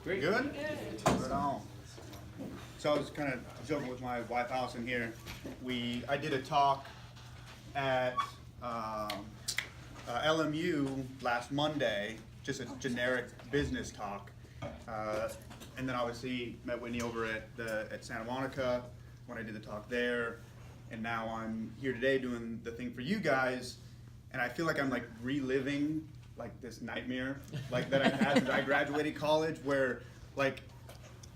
Great. Good? Right on. So I was kind of joking with my wife Allison here. I did a talk at LMU last Monday, just a generic business talk, and then obviously met Whitney over at Santa Monica when I did the talk there, and now I'm here today doing the thing for you guys, and I feel like I'm like reliving like this nightmare like that I had since I graduated college, where like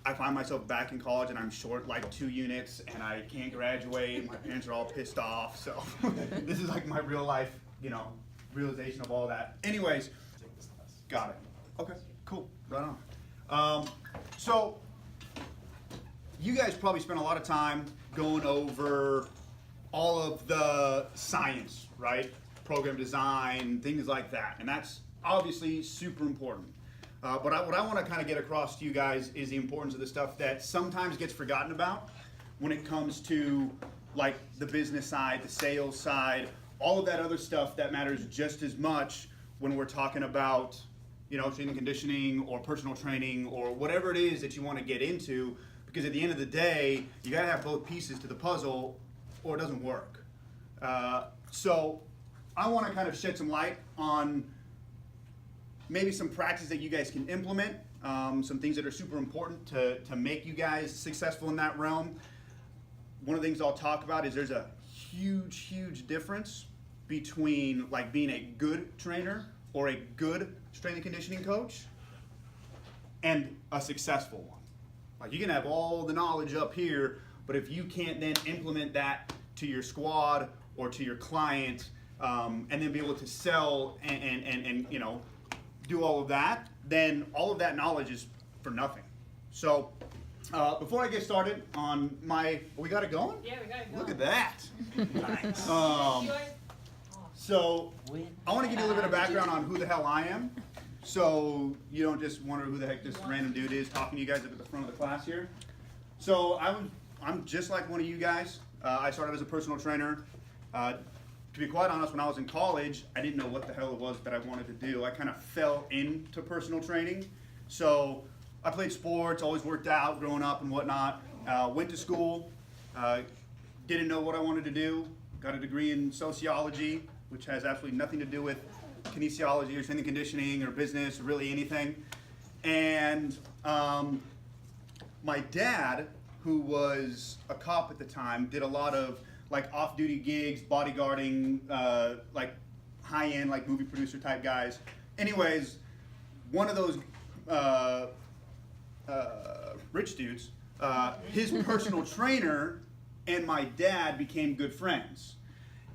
I find myself back in college and I'm short like 2 units and I can't graduate. My parents are all pissed off. So this is like my real life, realization of all that. Anyways, got it. Okay, cool, right on. So you guys probably spent a lot of time going over all of the science, right? Program design, things like that. And that's obviously super important. But what I want to kind of get across to you guys is the importance of the stuff that sometimes gets forgotten about when it comes to like the business side, the sales side, all of that other stuff that matters just as much when we're talking about, strength and conditioning or personal training or whatever it is that you want to get into, because at the end of the day, you got to have both pieces to the puzzle or it doesn't work. So I want to kind of shed some light on maybe some practices that you guys can implement, some things that are super important to make you guys successful in that realm. One of the things I'll talk about is there's a huge difference between like being a good trainer or a good strength and conditioning coach and a successful one. Like you can have all the knowledge up here, but if you can't then implement that to your squad or to your client, and then be able to sell and do all of that, then all of that knowledge is for nothing. So before I get started on we got it going? Yeah, we got it going. Look at that. Nice. So I want to give you a little bit of background on who the hell I am, so you don't just wonder who the heck this random dude is talking to you guys up at the front of the class here. So I'm just like one of you guys. I started as a personal trainer. To be quite honest, when I was in college, I didn't know what the hell it was that I wanted to do. I kind of fell into personal training. So I played sports, always worked out growing up and whatnot. Went to school, didn't know what I wanted to do. Got a degree in sociology, which has absolutely nothing to do with kinesiology or strength and conditioning or business or really anything. And my dad, who was a cop at the time, did a lot of like off-duty gigs, bodyguarding, like high-end, like movie producer type guys. Anyways, one of those rich dudes, his personal trainer and my dad became good friends.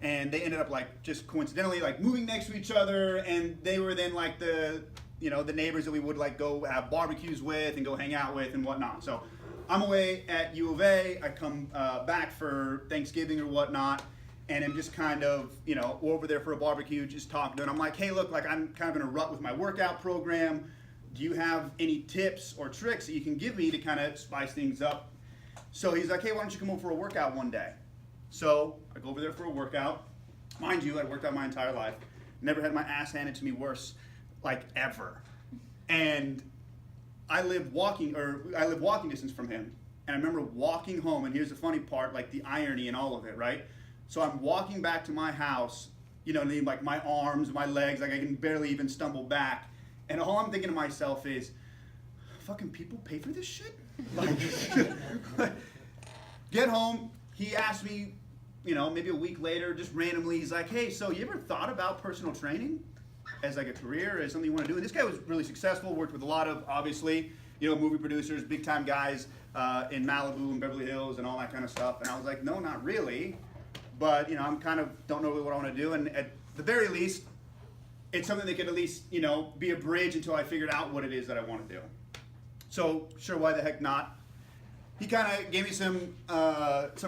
And they ended up like just coincidentally like moving next to each other, and they were then like the neighbors that we would like go have barbecues with and go hang out with and whatnot. So I'm away at U of A. I come back for Thanksgiving or whatnot, and I'm just kind of, over there for a barbecue, just talking to him. I'm like, hey, look, like I'm kind of in a rut with my workout program. Do you have any tips or tricks that you can give me to kind of spice things up? So he's like, hey, why don't you come over for a workout one day? So I go over there for a workout. Mind you, I'd worked out my entire life. Never had my ass handed to me worse, like ever. And I live walking distance from him, and I remember walking home, and here's the funny part, like the irony in all of it, right? So I'm walking back to my house, like my arms, my legs, like I can barely even stumble back, and all I'm thinking to myself is, fucking people pay for this shit? Like, get home, he asked me, maybe a week later, just randomly, he's like, hey, so you ever thought about personal training as like a career, as something you want to do? And this guy was really successful, worked with a lot of, obviously, movie producers, big time guys in Malibu and Beverly Hills and all that kind of stuff. And I was like, no, not really. But, I'm kind of don't know really what I want to do. And at the very least, it's something that could at least, be a bridge until I figured out what it is that I want to do. So, sure, why the heck not? He kind of gave me some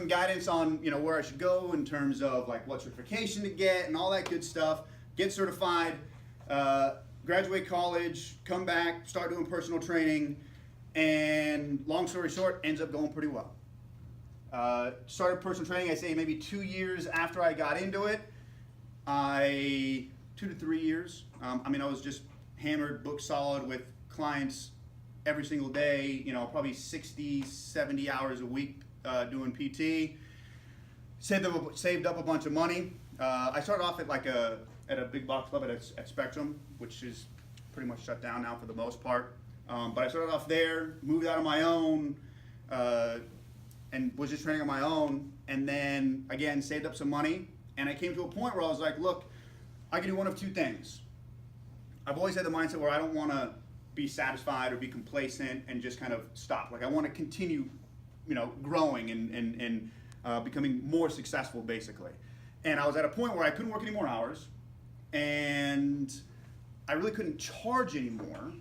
guidance on, where I should go in terms of like what certification to get and all that good stuff. Get certified, graduate college, come back, start doing personal training, and long story short, ends up going pretty well. Started personal training, I say maybe 2 years after I got into it. 2 to 3 years. I was just hammered, book solid with clients every single day, probably 60, 70 hours a week doing PT. Saved up a bunch of money. I started off at a big box club at Spectrum, which is pretty much shut down now for the most part. But I started off there, moved out on my own, and was just training on my own. And then again, saved up some money. And I came to a point where I was like, look, I can do one of two things. I've always had the mindset where I don't want to be satisfied or be complacent and just kind of stop. Like I want to continue, growing and becoming more successful, basically. And I was at a point where I couldn't work any more hours, and I really couldn't charge any more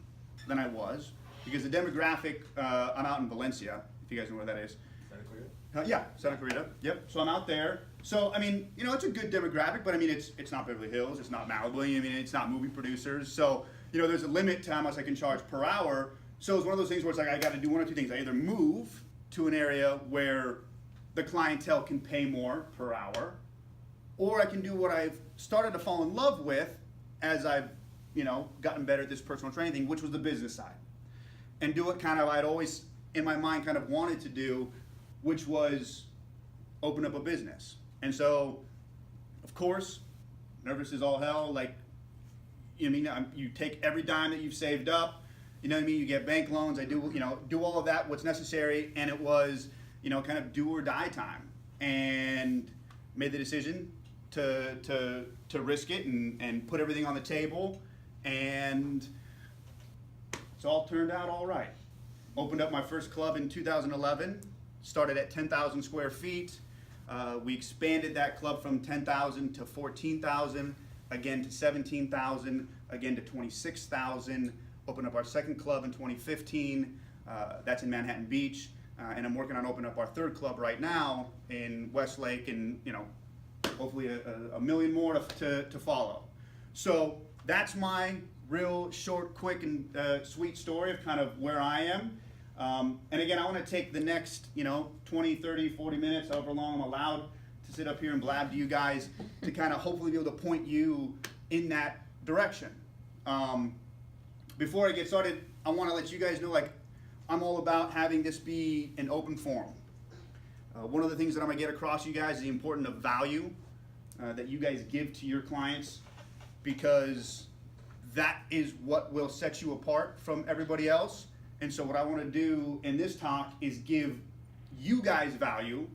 than I was because the demographic. I'm out in Valencia, if you guys know where that is. Santa Clarita? Yeah, Santa Clarita. Yep. So I'm out there. So I mean, it's a good demographic, but I mean, it's not Beverly Hills, it's not Malibu. I mean, it's not movie producers. So there's a limit to how much I can charge per hour. So it's one of those things where it's like I got to do one or two things. I either move to an area where the clientele can pay more per hour, or I can do what I've started to fall in love with as I've, gotten better at this personal training thing, which was the business side. And do what I'd always in my mind kind of wanted to do, which was open up a business. And so, of course, nervous as all hell, you take every dime that you've saved up, you get bank loans, I do all of that, what's necessary, and it was, kind of do or die time. And made the decision to risk it and put everything on the table, and it's all turned out all right. Opened up my first club in 2011, started at 10,000 square feet. We expanded that club from 10,000 to 14,000, again to 17,000, again to 26,000. Opened up our second club in 2015. That's in Manhattan Beach. And I'm working on opening up our third club right now in Westlake, and hopefully a million more to follow. So that's my real short, quick, and sweet story of kind of where I am. And again, I want to take the next 20, 30, 40 minutes, however long I'm allowed to sit up here and blab to you guys, to kind of hopefully be able to point you in that direction. Before I get started, I want to let you guys know, I'm all about having this be an open forum. One of the things that I'm going to get across to you guys is the importance of value that you guys give to your clients, because that is what will set you apart from everybody else. And so what I want to do in this talk is give you guys value.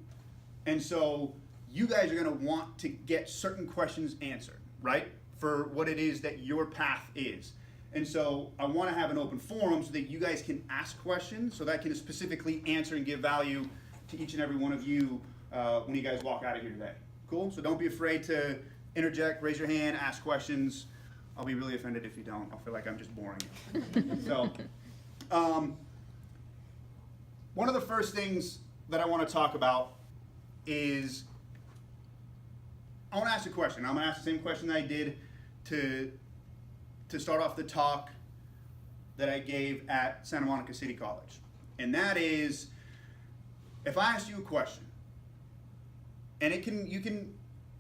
And so you guys are going to want to get certain questions answered, right? For what it is that your path is. And so I want to have an open forum so that you guys can ask questions, so that I can specifically answer and give value to each and every one of you when you guys walk out of here today. Cool? So don't be afraid to interject, raise your hand, ask questions. I'll be really offended if you don't. I'll feel like I'm just boring you. So, one of the first things that I want to talk about is I want to ask a question. I'm going to ask the same question that I did to start off the talk that I gave at Santa Monica City College. And that is, if I ask you a question, and you can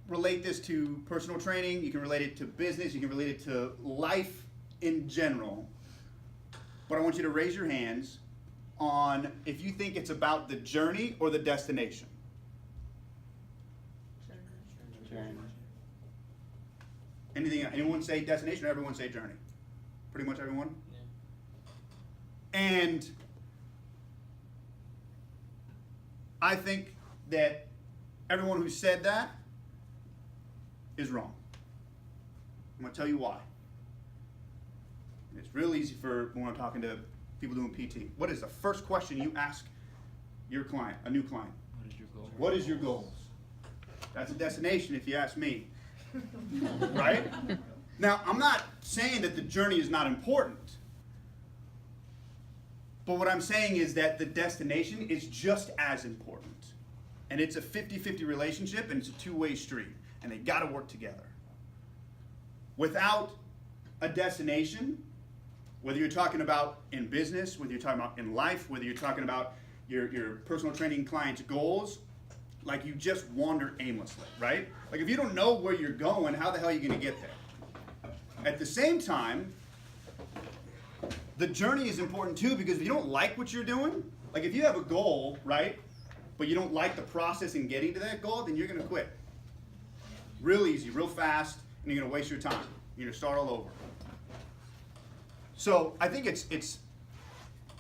relate this to personal training, you can relate it to business, you can relate it to life in general, but I want you to raise your hands on if you think it's about the journey or the destination. Journey. Anyone say destination, or everyone say journey? Pretty much everyone? Yeah. And I think that everyone who said that is wrong. I'm going to tell you why. It's real easy for when I'm talking to people doing PT. What is the first question you ask your client, a new client? What is your goal? What is your goals? That's a destination if you ask me. Right? Now, I'm not saying that the journey is not important. But what I'm saying is that the destination is just as important. And it's a 50-50 relationship, and it's a two-way street. And they got to work together. Without a destination, whether you're talking about in business, whether you're talking about in life, whether you're talking about your personal training clients' goals, like you just wander aimlessly, right? Like if you don't know where you're going, how the hell are you going to get there? At the same time, the journey is important too, because if you don't like what you're doing, like if you have a goal, right, but you don't like the process in getting to that goal, then you're going to quit. Real easy, real fast, and you're going to waste your time. You're going to start all over. So I think it's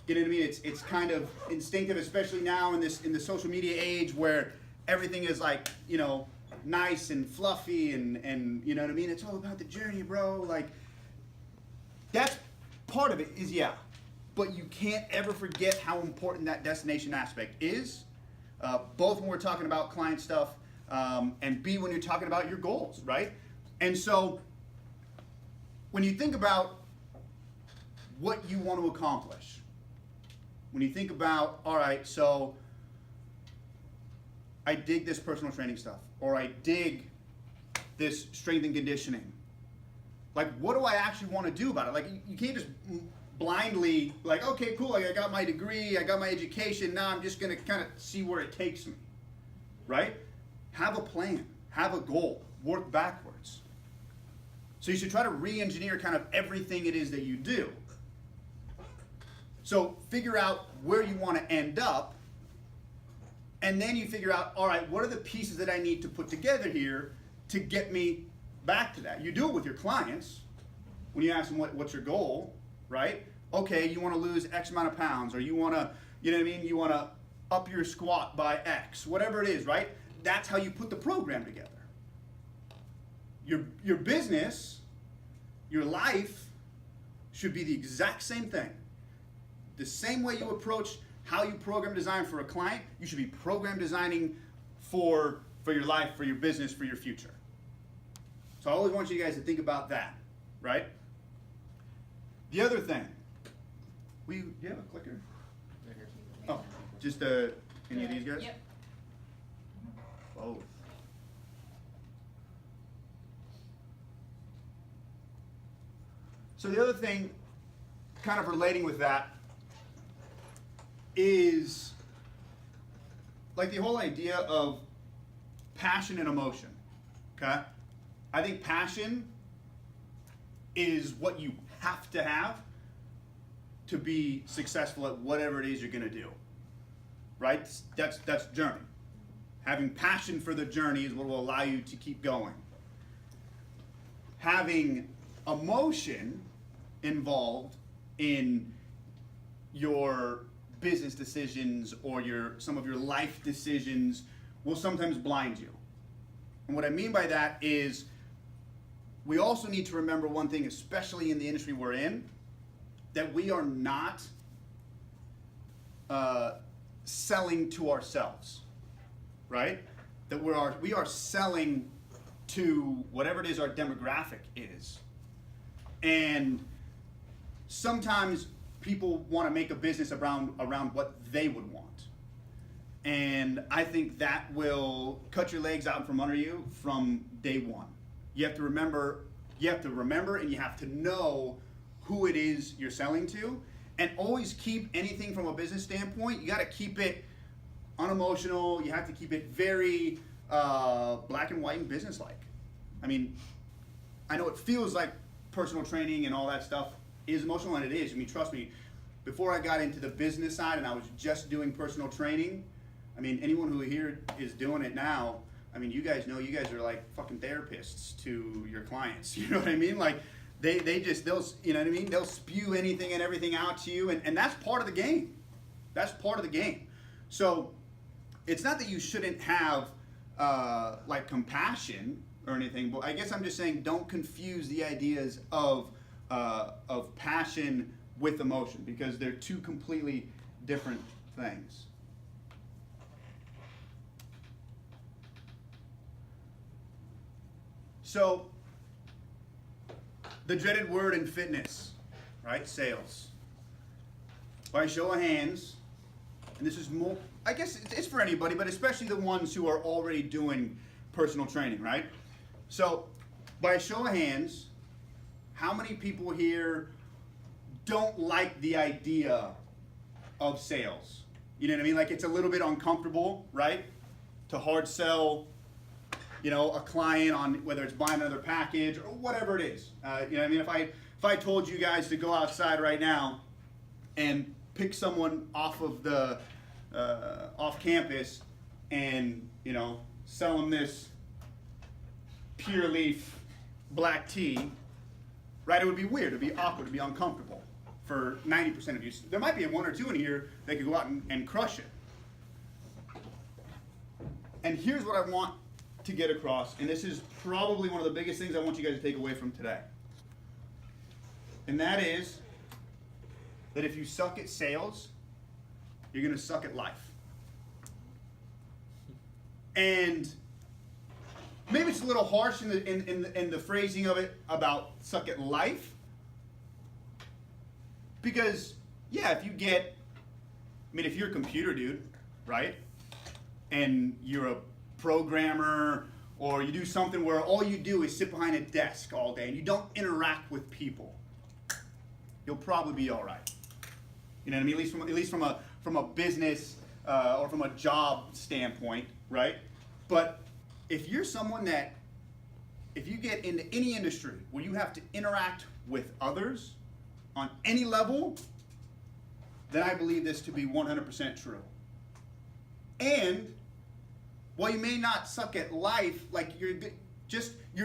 you know what I mean? It's kind of instinctive, especially now in the social media age where everything is like, you know, nice and fluffy and you know what I mean? It's all about the journey, bro. Like, that's part of it is, yeah. But you can't ever forget how important that destination aspect is, both when we're talking about client stuff and B, when you're talking about your goals, right? And so when you think about what you want to accomplish, when you think about, all right, so I dig this personal training stuff, or I dig this strength and conditioning. Like, what do I actually want to do about it? Like, you can't just blindly, like, okay, cool, like I got my degree, I got my education, now I'm just going to kind of see where it takes me, right? Have a plan, have a goal, work backwards. So you should try to re-engineer kind of everything it is that you do. So figure out where you want to end up, and then you figure out, all right, what are the pieces that I need to put together here to get me back to that? You do it with your clients when you ask them what's your goal, right? Okay, you want to lose X amount of pounds, or you want to, you know what I mean? You want to up your squat by X, whatever it is, right? That's how you put the program together. Your business, your life should be the exact same thing. The same way you approach how you program design for a client, you should be program designing for your life, for your business, for your future. So I always want you guys to think about that, right? The other thing, do you have a clicker? Oh, just any of these guys? Yep. Both. So the other thing, kind of relating with that, is like the whole idea of passion and emotion, okay? I think passion is what you have to be successful at whatever it is you're gonna do, right? That's journey. Having passion for the journey is what will allow you to keep going. Having emotion involved in your business decisions or some of your life decisions will sometimes blind you. And what I mean by that is we also need to remember one thing, especially in the industry we're in, that we are not selling to ourselves, right? That we are selling to whatever it is our demographic is. And sometimes people want to make a business around what they would want. And I think that will cut your legs out from under you from day one. You have to remember and you have to know who it is you're selling to, and always keep anything from a business standpoint, you got to keep it unemotional, you have to keep it very black and white and business-like. I mean, I know it feels like personal training and all that stuff is emotional, and it is. I mean, trust me, before I got into the business side and I was just doing personal training, I mean, anyone who here is doing it now, I mean, you guys know you guys are like fucking therapists to your clients. You know what I mean? Like, they'll, you know what I mean? They'll spew anything and everything out to you, and that's part of the game. That's part of the game. So it's not that you shouldn't have like compassion or anything, but I guess I'm just saying don't confuse the ideas of passion with emotion, because they're two completely different things. So, the dreaded word in fitness, right? Sales. By show of hands, and this is more, I guess it's for anybody, but especially the ones who are already doing personal training, right? So, by show of hands, how many people here don't like the idea of sales? You know what I mean? Like, it's a little bit uncomfortable, right? To hard sell, you know, a client on whether it's buying another package or whatever it is. You know what I mean? If I told you guys to go outside right now and pick someone off of the off campus and, you know, sell them this pure leaf black tea, right? It would be weird, it would be awkward, it would be uncomfortable for 90% of you. There might be one or two in here that could go out and crush it. And here's what I want to get across, and this is probably one of the biggest things I want you guys to take away from today. And that is that if you suck at sales, you're going to suck at life. And maybe it's a little harsh in the phrasing of it about suck at life. Because, yeah, if you're a computer dude, right? And you're a programmer, or you do something where all you do is sit behind a desk all day and you don't interact with people, you'll probably be all right. You know what I mean? At least from a business or from a job standpoint, right? But if you're someone that, if you get into any industry where you have to interact with others on any level, then I believe this to be 100% true. And while you may not suck at life, like your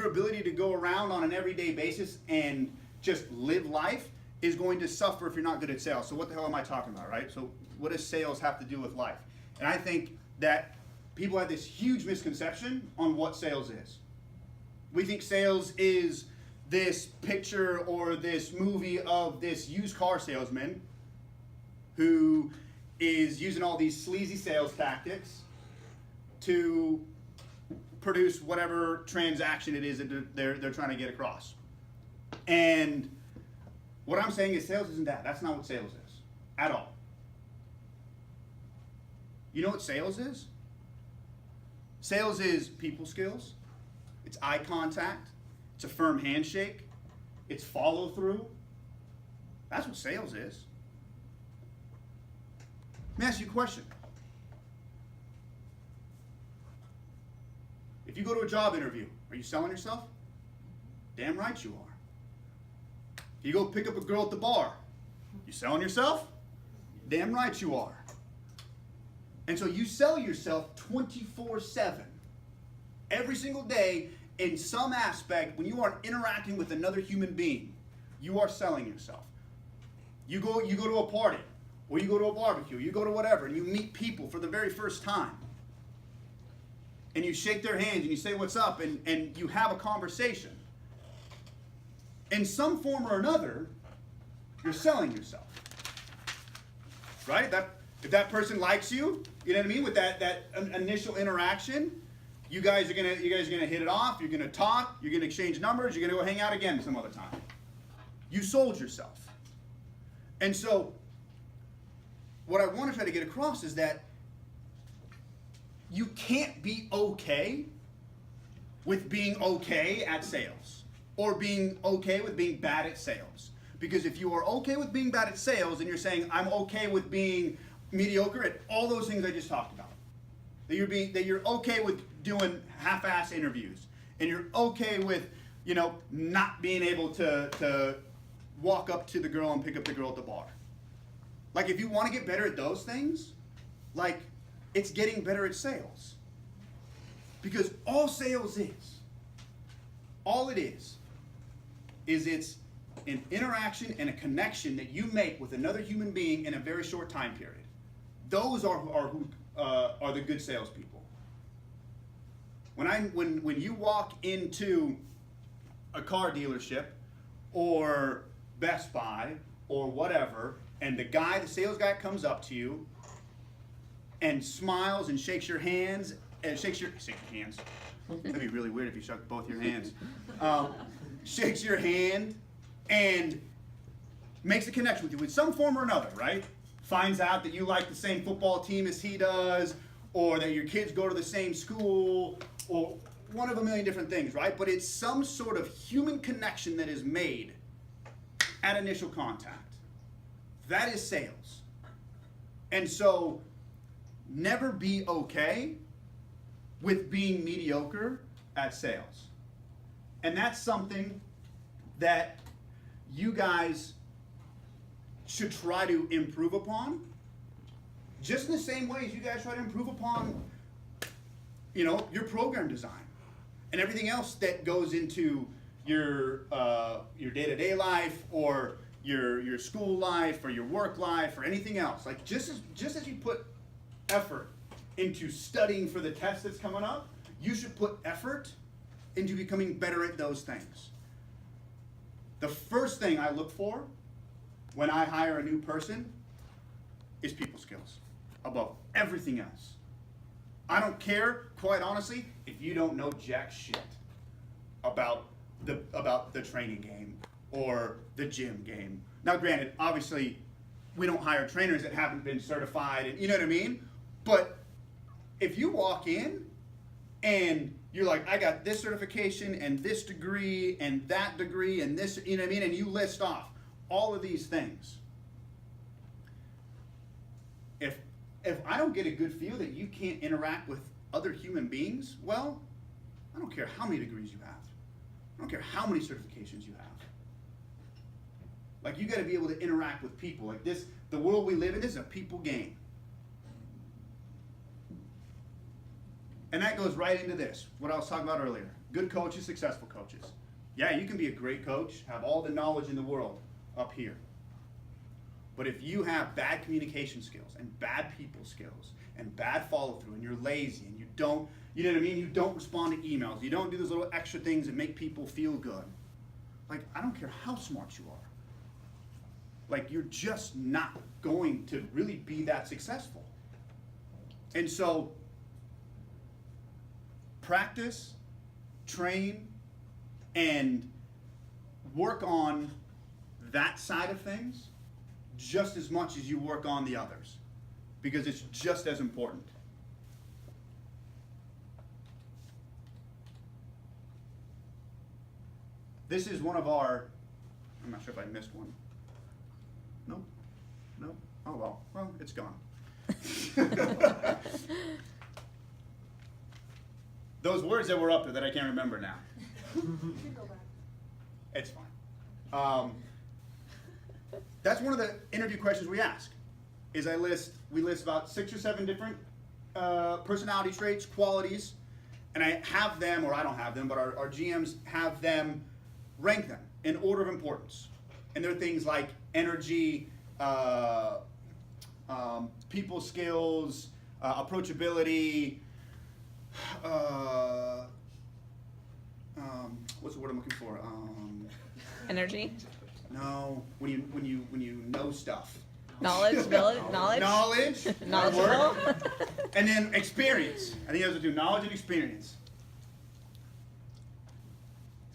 ability to go around on an everyday basis and just live life is going to suffer if you're not good at sales. So what the hell am I talking about, right? So what does sales have to do with life? And I think that people have this huge misconception on what sales is. We think sales is this picture or this movie of this used car salesman who is using all these sleazy sales tactics to produce whatever transaction it is that they're trying to get across. And what I'm saying is sales isn't that. That's not what sales is at all. You know what sales is? Sales is people skills. It's eye contact. It's a firm handshake. It's follow through. That's what sales is. Let me ask you a question. If you go to a job interview, are you selling yourself? Damn right you are. If you go pick up a girl at the bar, you selling yourself? Damn right you are. And so you sell yourself 24/7. Every single day, in some aspect, when you are interacting with another human being, you are selling yourself. You go to a party, or you go to a barbecue, you go to whatever, and you meet people for the very first time. And you shake their hands and you say what's up, and you have a conversation. In some form or another, you're selling yourself. Right? If that person likes you, you know what I mean? With that initial interaction, you guys are gonna hit it off, you're gonna talk, you're gonna exchange numbers, you're gonna go hang out again some other time. You sold yourself. And so what I want to try to get across is that you can't be okay with being okay at sales or being okay with being bad at sales. Because if you are okay with being bad at sales and you're saying, I'm okay with being mediocre at all those things I just talked about, that you're okay with doing half-ass interviews, and you're okay with, you know, not being able to walk up to the girl and pick up the girl at the bar. Like, if you want to get better at those things, like, it's getting better at sales. Because all sales is, all it is it's an interaction and a connection that you make with another human being in a very short time period. Those are who are the good salespeople. When you walk into a car dealership or Best Buy or whatever, and the sales guy comes up to you and smiles and shakes your hands and shake your hands. That'd be really weird if you shook both your hands. Shakes your hand and makes a connection with you in some form or another, right? Finds out that you like the same football team as he does, or that your kids go to the same school, or one of a million different things, right? But it's some sort of human connection that is made at initial contact. That is sales. And so, never be okay with being mediocre at sales. And that's something that you guys should try to improve upon, just in the same way as you guys try to improve upon, you know, your program design and everything else that goes into your day-to-day life or your school life or your work life or anything else. Like just as you put effort into studying for the test that's coming up, you should put effort into becoming better at those things. The first thing I look for when I hire a new person is people skills above everything else. I don't care, quite honestly, if you don't know jack shit about the training game or the gym game. Now granted, obviously, we don't hire trainers that haven't been certified, and you know what I mean? But if you walk in and you're like, I got this certification and this degree and that degree and this, you know what I mean? And you list off all of these things. If I don't get a good feel that you can't interact with other human beings, well, I don't care how many degrees you have. I don't care how many certifications you have. Like, you got to be able to interact with people. Like this, the world we live in, this is a people game. And that goes right into this, what I was talking about earlier. Good coaches, successful coaches. Yeah, you can be a great coach, have all the knowledge in the world up here. But if you have bad communication skills and bad people skills and bad follow through and you're lazy and you don't, you know what I mean? You don't respond to emails. You don't do those little extra things that make people feel good. Like, I don't care how smart you are. Like, you're just not going to really be that successful. And so, practice, train, and work on that side of things just as much as you work on the others, because it's just as important. This is one of our, I'm not sure if I missed one. No? No? Oh well, it's gone. Those words that were up there that I can't remember now. It's fine. That's one of the interview questions we ask. Is we list about 6 or 7 different personality traits, qualities, and I have them, or I don't have them, but our GMs have them rank them in order of importance. And they're things like energy, people skills, approachability, what's the word I'm looking for? Energy. No, when you know stuff. Knowledge. Knowledge. Knowledgeable. And then experience. I think those are 2, knowledge and experience.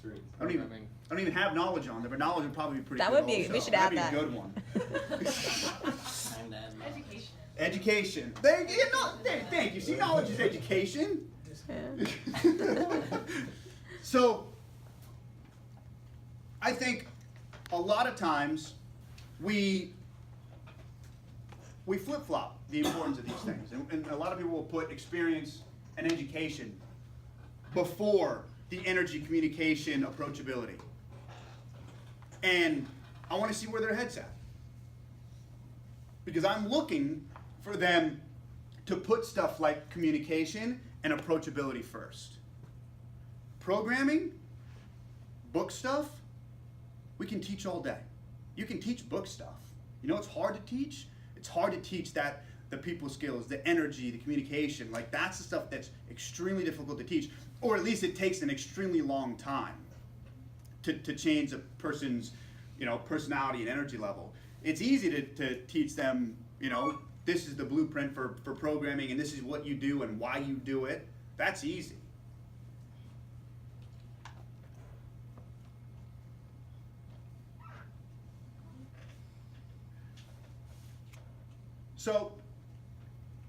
3. I don't even have knowledge on there, but knowledge would probably be pretty That good would be, also. we should add that. That'd be a good one. Education. Education. Thank you. See, knowledge is education. Yeah. So, I think a lot of times we flip-flop the importance of these things. And a lot of people will put experience and education before the energy, communication, approachability. And I want to see where their head's at. Because I'm looking for them to put stuff like communication and approachability first. Programming, book stuff, we can teach all day. You can teach book stuff. You know what's hard to teach? It's hard to teach that the people skills, the energy, the communication. Like, that's the stuff that's extremely difficult to teach, or at least it takes an extremely long time to change a person's, you know, personality and energy level. It's easy to teach them, you know, this is the blueprint for programming and this is what you do and why you do it. That's easy. So,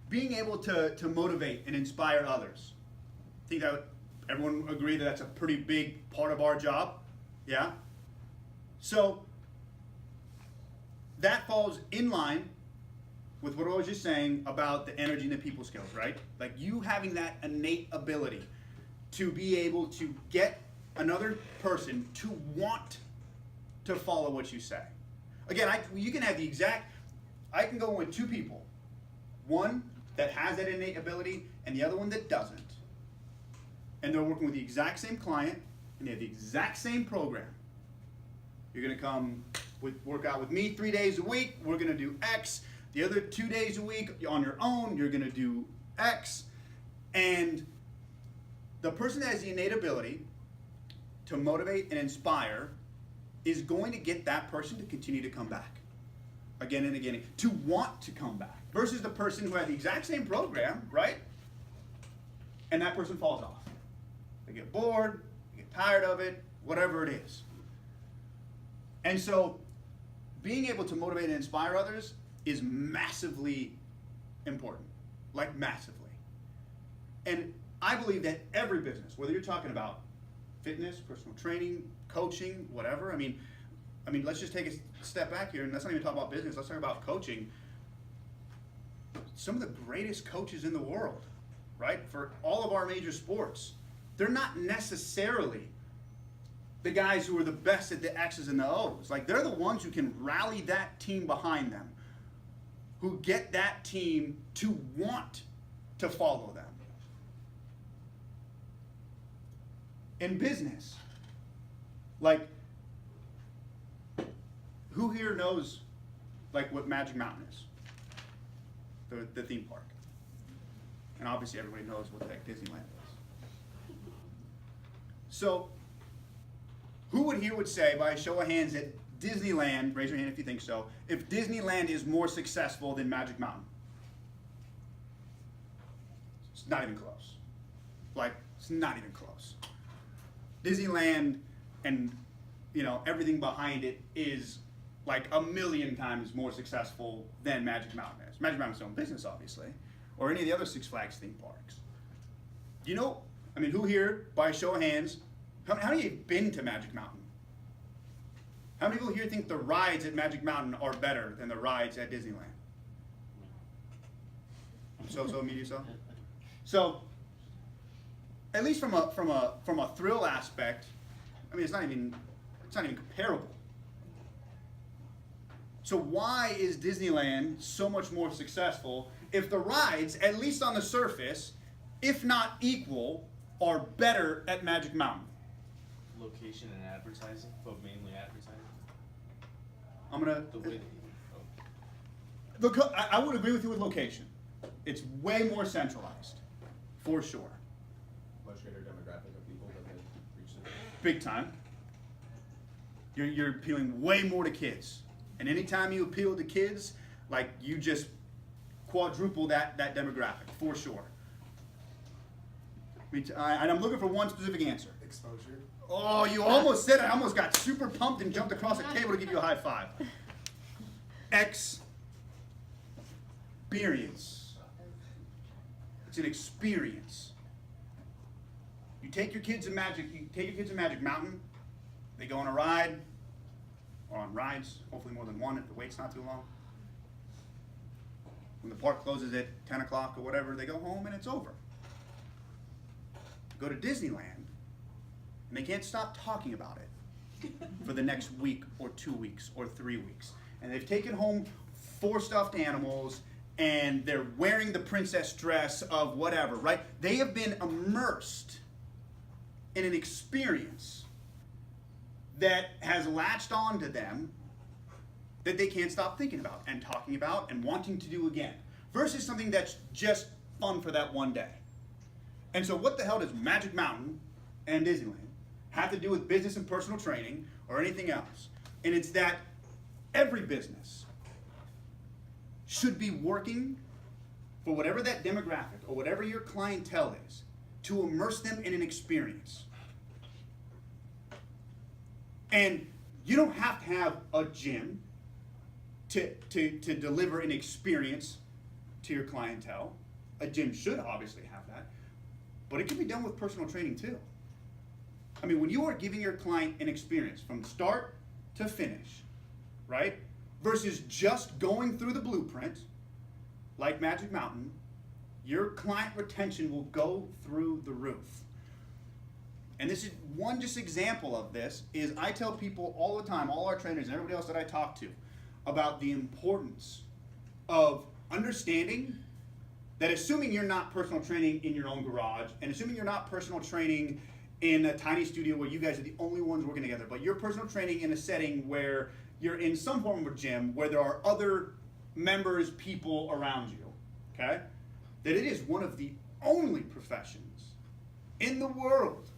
being able to motivate and inspire others. I think that everyone would agree that that's a pretty big part of our job. Yeah? So, that falls in line with what I was just saying about the energy and the people skills, right? Like, you having that innate ability to be able to get another person to want to follow what you say. Again, you can have the exact, I can go with two people. One that has that innate ability and the other one that doesn't. And they're working with the exact same client and they have the exact same program. You're gonna come work out with me 3 days a week, we're gonna do X. The other 2 days a week on your own, you're gonna do X. And the person that has the innate ability to motivate and inspire is going to get that person to continue to come back again and again, to want to come back, versus the person who had the exact same program, right? And that person falls off. They get bored, they get tired of it, whatever it is. And so being able to motivate and inspire others is massively important, like massively. And I believe that every business, whether you're talking about fitness, personal training, coaching, whatever, I mean, let's just take a step back here and let's not even talk about business, let's talk about coaching. Some of the greatest coaches in the world, right, for all of our major sports, they're not necessarily the guys who are the best at the X's and the O's. Like, they're the ones who can rally that team behind them, who get that team to want to follow them. In business, like, who here knows, like, what Magic Mountain is? The theme park. And obviously everybody knows what the heck Disneyland is. So, who would say, by a show of hands, that Disneyland, raise your hand if you think so, if Disneyland is more successful than Magic Mountain? It's not even close. Like, it's not even close. Disneyland and, you know, everything behind it is like 1,000,000 times more successful than Magic Mountain is. Magic Mountain's own business, obviously, or any of the other Six Flags theme parks. Do you know, I mean, who here, by a show of hands, how many of you have been to Magic Mountain? How many people here think the rides at Magic Mountain are better than the rides at Disneyland? So, me, you so? So, at least from a thrill aspect, I mean, it's not even comparable. So why is Disneyland so much more successful if the rides, at least on the surface, if not equal, are better at Magic Mountain? Location and advertising, but mainly advertising. I'm gonna. The way Look, I would agree with you with location. It's way more centralized, for sure. Much greater demographic of people that they reach the Big time. You're appealing way more to kids. And anytime you appeal to kids, like, you just quadruple that demographic, for sure. And I'm looking for one specific answer. exposure. Oh, you almost said it. I almost got super pumped and jumped across the table to give you a high five. Experience. It's an experience. You take your kids to Magic Mountain. They go on a ride, or on rides, hopefully more than one if the wait's not too long. When the park closes at 10 o'clock or whatever, they go home and it's over. Go to Disneyland, and they can't stop talking about it for the next week or 2 weeks or 3 weeks. And they've taken home 4 stuffed animals, and they're wearing the princess dress of whatever, right? They have been immersed in an experience that has latched on to them that they can't stop thinking about and talking about and wanting to do again, versus something that's just fun for that one day. And so what the hell does Magic Mountain and Disneyland have to do with business and personal training or anything else? And it's that every business should be working for whatever that demographic or whatever your clientele is, to immerse them in an experience. And you don't have to have a gym to deliver an experience to your clientele. A gym should obviously have that, but it can be done with personal training too. I mean, when you are giving your client an experience from start to finish, right, versus just going through the blueprint, like Magic Mountain, your client retention will go through the roof. And this is one just example of this, is I tell people all the time, all our trainers and everybody else that I talk to, about the importance of understanding that, assuming you're not personal training in your own garage, and assuming you're not personal training in a tiny studio where you guys are the only ones working together, but you're personal training in a setting where you're in some form of a gym where there are other members, people around you, okay? That it is one of the only professions in the world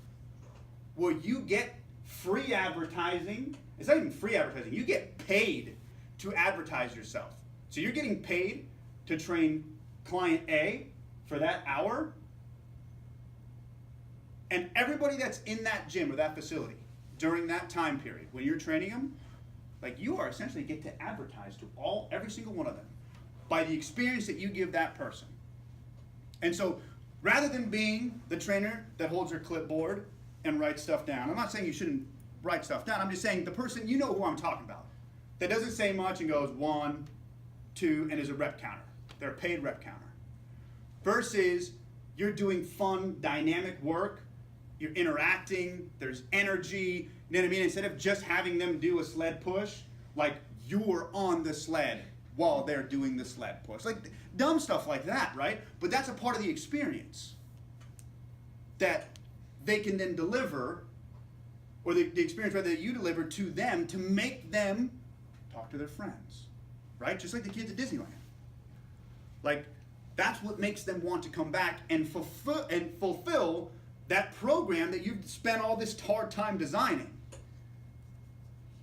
where you get free advertising. It's not even free advertising, you get paid to advertise yourself. So you're getting paid to train client A for that hour, and everybody that's in that gym or that facility during that time period when you're training them, like, you are essentially get to advertise to every single one of them by the experience that you give that person. And so rather than being the trainer that holds their clipboard and writes stuff down, I'm not saying you shouldn't write stuff down, I'm just saying the person, you know who I'm talking about, that doesn't say much and goes 1, 2, and is a rep counter. They're a paid rep counter. Versus you're doing fun, dynamic work, you're interacting, there's energy, you know what I mean? Instead of just having them do a sled push, like, you're on the sled while they're doing the sled push. Like, dumb stuff like that, right? But that's a part of the experience that they can then deliver, or the experience rather that you deliver to them to make them talk to their friends, right? Just like the kids at Disneyland. Like, that's what makes them want to come back and fulfill that program that you've spent all this hard time designing.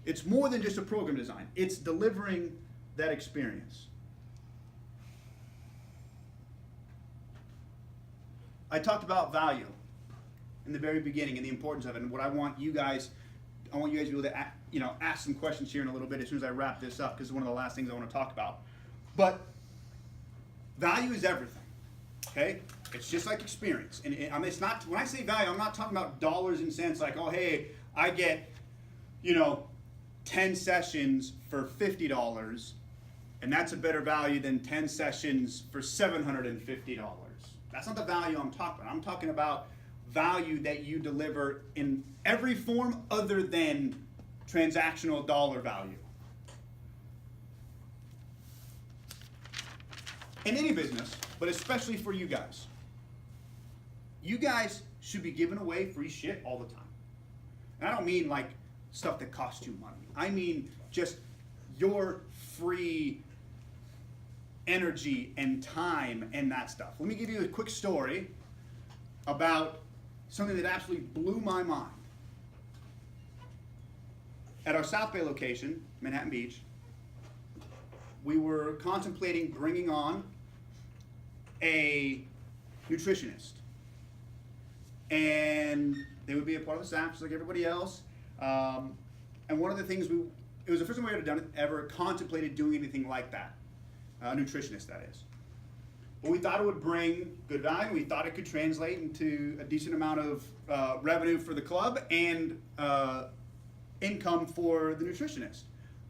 It's more than just a program design. It's delivering that experience. I talked about value in the very beginning and the importance of it, and what I want you guys to be able to ask some questions here in a little bit as soon as I wrap this up, because it's one of the last things I want to talk about. But value is everything, okay? It's just like experience. And it's not, when I say value, I'm not talking about dollars and cents, like, oh, hey, I get, 10 sessions for $50, and that's a better value than 10 sessions for $750. That's not the value I'm talking about. I'm talking about value that you deliver in every form other than transactional dollar value. In any business, but especially for you guys. You guys should be giving away free shit all the time. And I don't mean like stuff that costs you money. I mean just your free energy and time and that stuff. Let me give you a quick story about something that absolutely blew my mind. At our South Bay location, Manhattan Beach, we were contemplating bringing on a nutritionist. And they would be a part of the staff just like everybody else. And one of the things it was the first time we had ever contemplated doing anything like that. A nutritionist, that is. But we thought it would bring good value. We thought it could translate into a decent amount of revenue for the club and income for the nutritionist.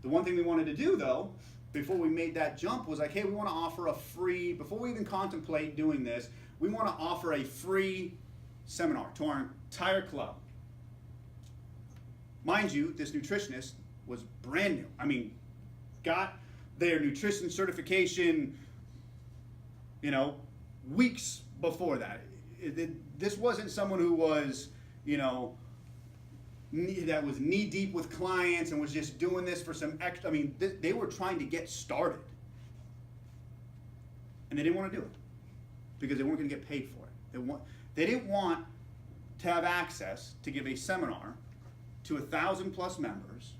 The one thing we wanted to do, though, before we made that jump was like, hey, we want to offer a free, before we even contemplate doing this, we want to offer a free seminar to our entire club. Mind you, this nutritionist was brand new. I mean, got their nutrition certification, weeks before that. This wasn't someone who was, that was knee deep with clients and was just doing this for some extra. I mean, they were trying to get started. And they didn't want to do it because they weren't going to get paid for it. They didn't want to have access to give a seminar to 1,000+ members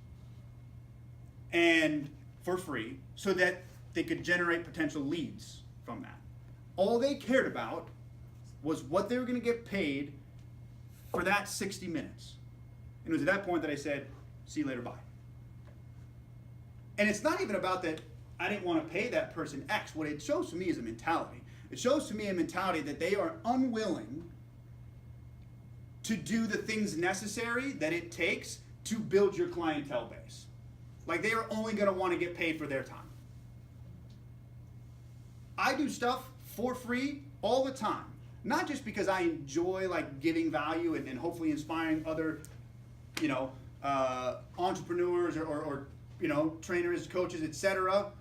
and for free so that they could generate potential leads from that. All they cared about was what they were going to get paid for that 60 minutes. And it was at that point that I said, see you later, bye. And it's not even about that I didn't want to pay that person X. What it shows to me is a mentality. It shows to me a mentality that they are unwilling to do the things necessary that it takes to build your clientele base. Like, they are only going to want to get paid for their time. I do stuff for free all the time. Not just because I enjoy like giving value and hopefully inspiring other, entrepreneurs or trainers, coaches, etc.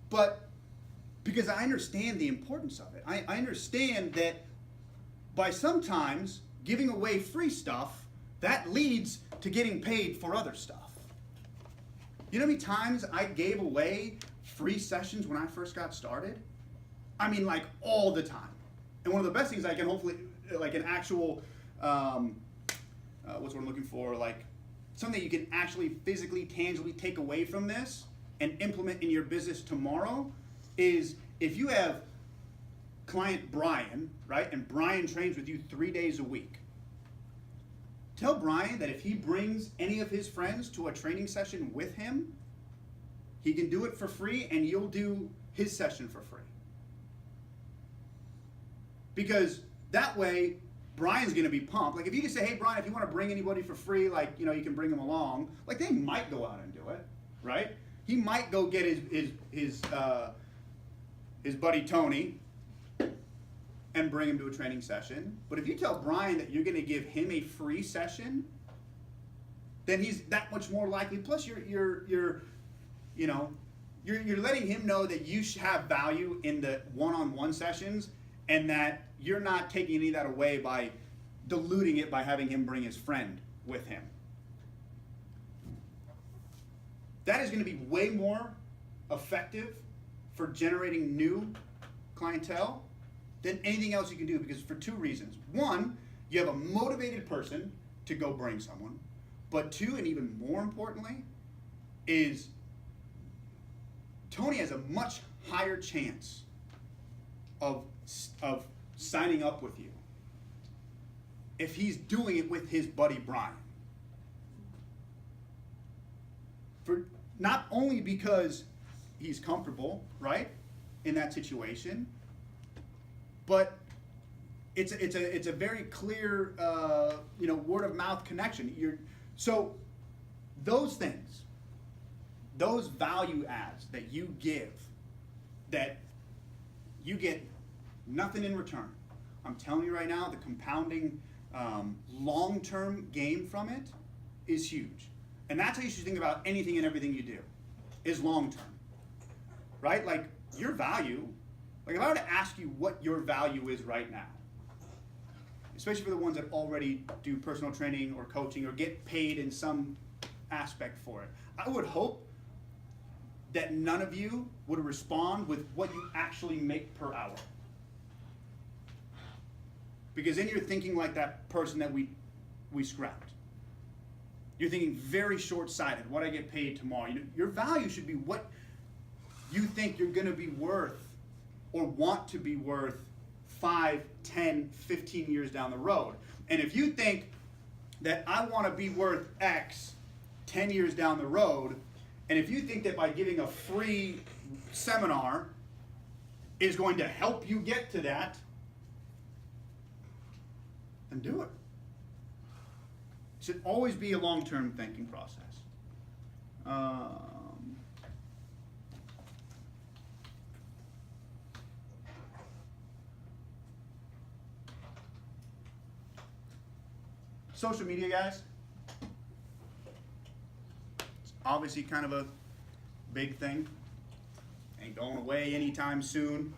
But because I understand the importance of it. I understand that by sometimes giving away free stuff, that leads to getting paid for other stuff. You know how many times I gave away free sessions when I first got started? I mean, like all the time. And one of the best things I can hopefully, like an actual, what's what I'm looking for, like something you can actually physically, tangibly take away from this and implement in your business tomorrow is if you have client Brian, right, and Brian trains with you 3 days a week, tell Brian that if he brings any of his friends to a training session with him, he can do it for free and you'll do his session for free. Because that way, Brian's gonna be pumped. Like if you just say, hey Brian, if you wanna bring anybody for free, like, you can bring them along, like they might go out and do it, right? He might go get his buddy Tony and bring him to a training session. But if you tell Brian that you're gonna give him a free session, then he's that much more likely. Plus you're letting him know that you have value in the one-on-one sessions and that you're not taking any of that away by diluting it by having him bring his friend with him. That is going to be way more effective for generating new clientele than anything else you can do, because for two reasons. One, you have a motivated person to go bring someone. But two, and even more importantly, is Tony has a much higher chance of signing up with you if he's doing it with his buddy Brian. For not only because he's comfortable, right, in that situation, but it's a very clear word of mouth connection. So those things, those value adds that you give, that you get nothing in return. I'm telling you right now, the compounding long-term gain from it is huge. And that's how you should think about anything and everything you do, is long-term, right? Like your value, like if I were to ask you what your value is right now, especially for the ones that already do personal training or coaching or get paid in some aspect for it, I would hope that none of you would respond with what you actually make per hour. Because then you're thinking like that person that we scrapped. You're thinking very short-sighted, what I get paid tomorrow. Your value should be what you think you're gonna be worth or want to be worth 5, 10, 15 years down the road. And if you think that I wanna be worth X 10 years down the road, and if you think that by giving a free seminar is going to help you get to that, then do it. It should always be a long-term thinking process. Social media, guys. It's obviously kind of a big thing. Ain't going away anytime soon.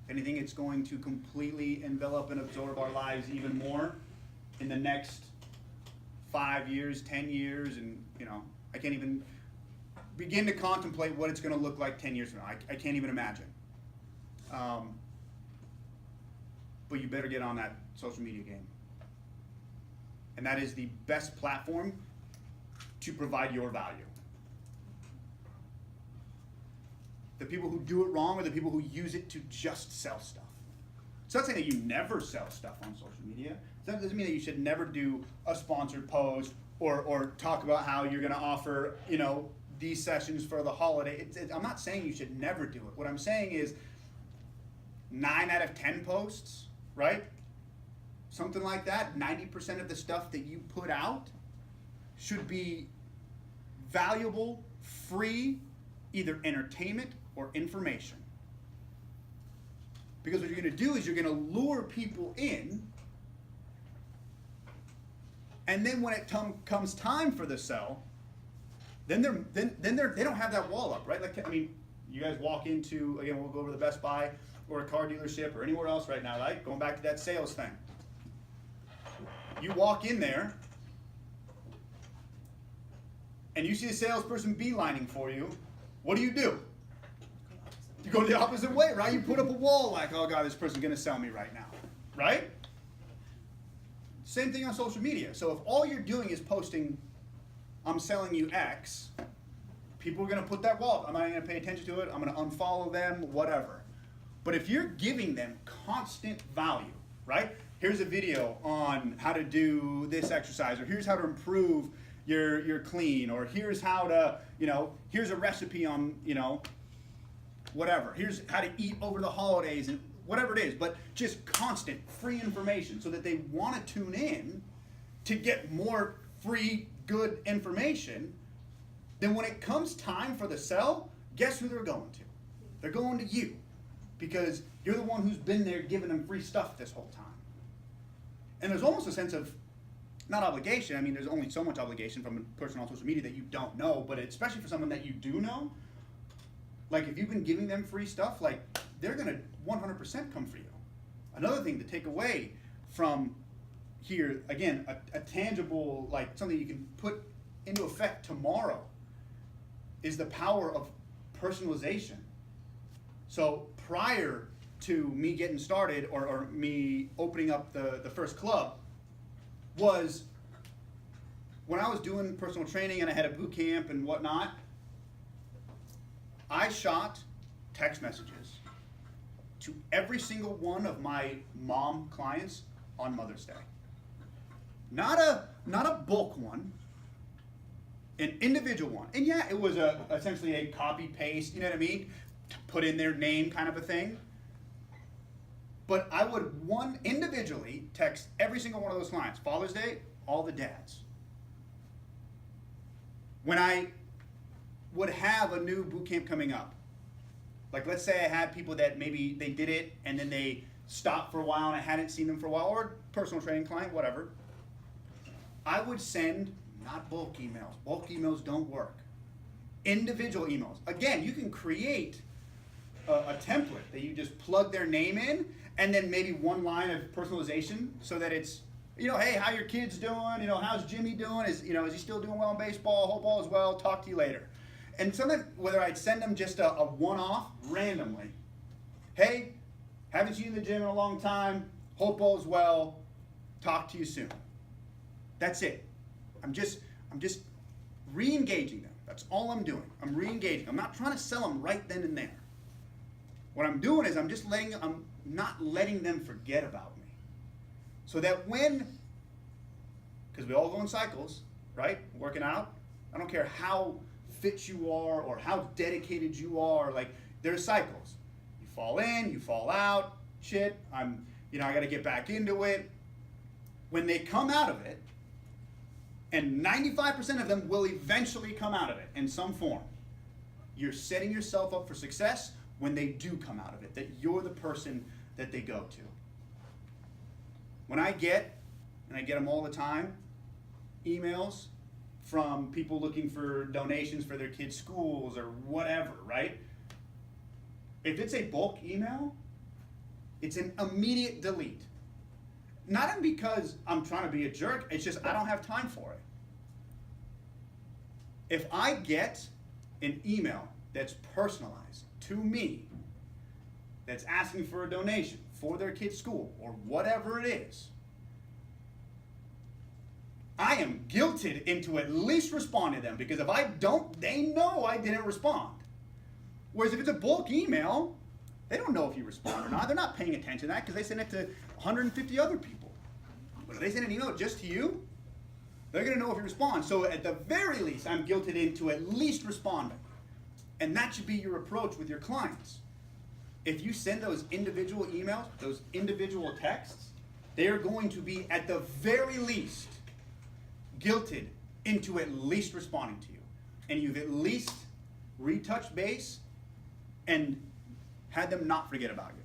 If anything, it's going to completely envelop and absorb our lives even more in the next 5 years, 10 years, and I can't even begin to contemplate what it's going to look like 10 years from now. I can't even imagine. But you better get on that social media game. And that is the best platform to provide your value. The people who do it wrong are the people who use it to just sell stuff. It's not saying that you never sell stuff on social media. That doesn't mean that you should never do a sponsored post or talk about how you're going to offer, these sessions for the holiday. I'm not saying you should never do it. What I'm saying is 9 out of 10 posts, right? Something like that, 90% of the stuff that you put out should be valuable, free, either entertainment or information. Because what you're going to do is you're going to lure people in, and then when it comes time for the sell, then they don't have that wall up, right? Like, I mean, you guys walk into, again, we'll go over to the Best Buy or a car dealership or anywhere else right now, right? Going back to that sales thing. You walk in there and you see a salesperson beelining for you. What do? You go the opposite way, right? You put up a wall like, oh God, this person's gonna sell me right now, right? Same thing on social media. So if all you're doing is posting, I'm selling you X, people are gonna put that wall up. I'm not gonna pay attention to it. I'm gonna unfollow them, whatever. But if you're giving them constant value, right? Here's a video on how to do this exercise, or here's how to improve your clean, or here's how to, here's a recipe on, whatever. Here's how to eat over the holidays, and whatever it is, but just constant free information so that they want to tune in to get more free, good information. Then when it comes time for the sell, guess who they're going to? They're going to you, because you're the one who's been there giving them free stuff this whole time. And there's almost a sense of, not obligation, I mean, there's only so much obligation from a person on social media that you don't know, but especially for someone that you do know, like if you've been giving them free stuff, like they're gonna 100% come for you. Another thing to take away from here, again, a tangible, like something you can put into effect tomorrow, is the power of personalization. So prior to me getting started, or me opening up the first club, was when I was doing personal training and I had a boot camp and whatnot, I shot text messages to every single one of my mom clients on Mother's Day. Not a bulk one, an individual one. And yeah, it was essentially a copy paste, you know what I mean? To put in their name kind of a thing. But I would individually text every single one of those clients. Father's Day, all the dads. When I would have a new boot camp coming up, like let's say I had people that maybe they did it and then they stopped for a while and I hadn't seen them for a while, or personal training client, whatever, I would send not bulk emails. Bulk emails don't work. Individual emails. Again, you can create a template that you just plug their name in, and then maybe one line of personalization so that it's, hey, how your kids doing? How's Jimmy doing? Is he still doing well in baseball? Hope all is well. Talk to you later. And something, whether I'd send them just a one-off randomly. Hey, haven't seen you in the gym in a long time. Hope all is well. Talk to you soon. That's it. I'm just re-engaging them. That's all I'm doing. I'm re-engaging. I'm not trying to sell them right then and there. What I'm doing is I'm not letting them forget about me. So that because we all go in cycles, right? Working out, I don't care how fit you are or how dedicated you are, like there's cycles. You fall in, you fall out, shit, I gotta get back into it. When they come out of it, and 95% of them will eventually come out of it in some form, you're setting yourself up for success when they do come out of it, that you're the person that they go to. When I get them all the time, emails from people looking for donations for their kids' schools or whatever, right? If it's a bulk email, it's an immediate delete. Not even because I'm trying to be a jerk, it's just I don't have time for it. If I get an email that's personalized to me, that's asking for a donation for their kid's school or whatever it is, I am guilted into at least responding to them, because if I don't, they know I didn't respond. Whereas if it's a bulk email, they don't know if you respond or not. They're not paying attention to that because they send it to 150 other people. But if they send an email just to you, they're going to know if you respond. So at the very least, I'm guilted into at least responding. And that should be your approach with your clients. If you send those individual emails, those individual texts, they are going to be at the very least guilted into at least responding to you. And you've at least retouched base and had them not forget about you.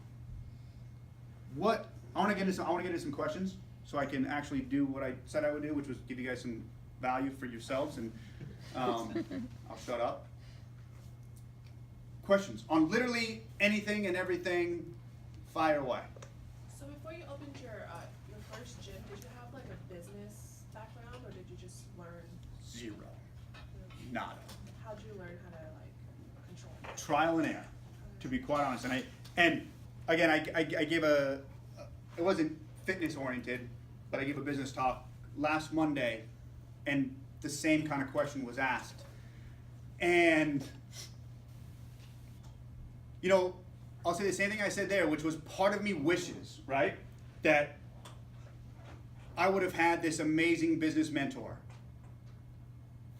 I want to get into some questions so I can actually do what I said I would do, which was give you guys some value for yourselves, and I'll shut up. Questions on literally anything and everything, fire away. So before you opened your first gym, did you have like a business background, or did you just learn? Zero. Nada. How'd you learn how to like control it? Trial and error, to be quite honest. And again, I gave it wasn't fitness oriented, but I gave a business talk last Monday, and the same kind of question was asked. And you know, I'll say the same thing I said there, which was part of me wishes, right, that I would have had this amazing business mentor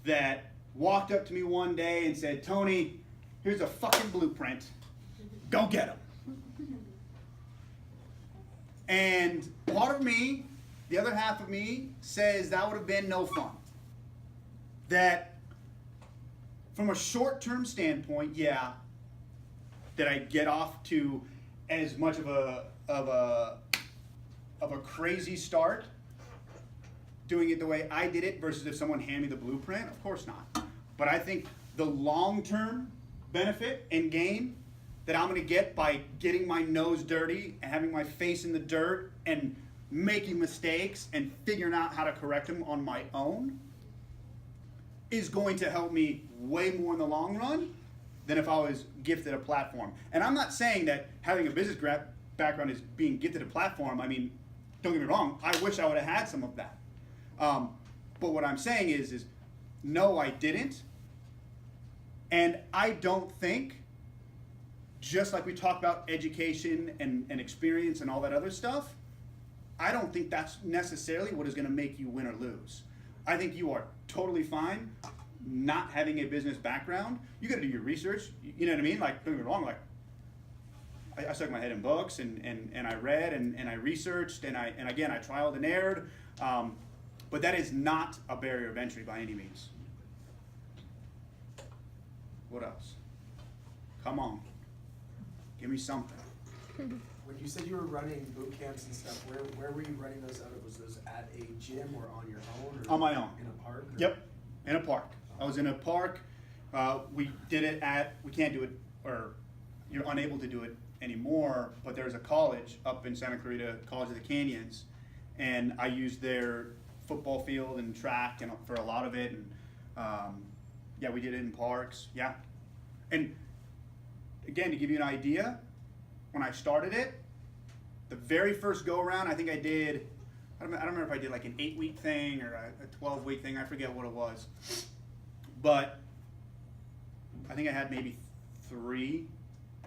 that walked up to me one day and said, Tony, here's a fucking blueprint. Go get him. And part of me, the other half of me, says that would have been no fun. That from a short-term standpoint, yeah, that I get off to as much of a crazy start doing it the way I did it versus if someone handed me the blueprint. Of course not. But I think the long-term benefit and gain that I'm going to get by getting my nose dirty and having my face in the dirt and making mistakes and figuring out how to correct them on my own is going to help me way more in the long run than if I was gifted a platform. And I'm not saying that having a business background is being gifted a platform. I mean, don't get me wrong, I wish I would have had some of that. But what I'm saying is no, I didn't. And I don't think, just like we talked about education and experience and all that other stuff, I don't think that's necessarily what is going to make you win or lose. I think you are totally fine not having a business background. You got to do your research. You know what I mean? Like, don't get me wrong. Like, I stuck my head in books and I read and I researched and again I trialed and errored. But that is not a barrier of entry by any means. What else? Come on. Give me something. When you said you were running boot camps and stuff, where were you running those out of? Was those at a gym or on your own? Or On my own. In a park? Or? Yep, in a park. I was in a park. We did it we can't do it, or you're unable to do it anymore, but there's a college up in Santa Clarita, College of the Canyons, and I used their football field and track and for a lot of it, and yeah, we did it in parks, yeah. And again, to give you an idea, when I started it, the very first go around, I think I did, I don't remember if I did like an 8-week thing or a 12-week thing, I forget what it was. But I think I had maybe 3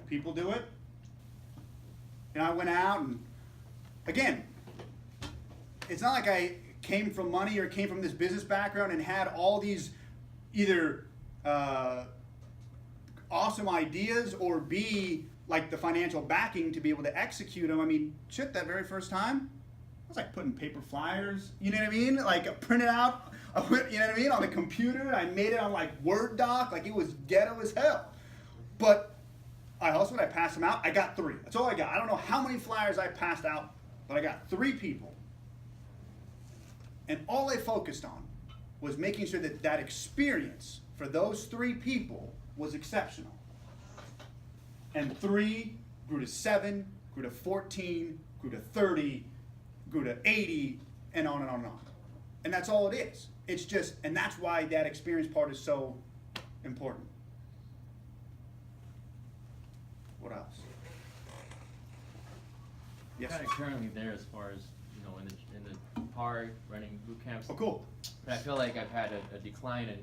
people do it. And I went out and, again, it's not like I came from money or came from this business background and had all these either awesome ideas or B, like the financial backing to be able to execute them. I mean, shit, that very first time, I was like putting paper flyers, you know what I mean? Like printed out, you know what I mean, on the computer. I made it on like Word doc, like it was ghetto as hell. But I hustled, I passed them out. I got 3. That's all I got. I don't know how many flyers I passed out, but I got 3 people. And all I focused on was making sure that that experience for those 3 people was exceptional. And 3 grew to 7, grew to 14, grew to 30, grew to 80, and on and on and on. And that's all it is. It's just, and that's why that experience part is so important. What else? Yes. Kind of currently there as far as, you know, in the park, running boot camps. Oh, cool. But I feel like I've had a decline in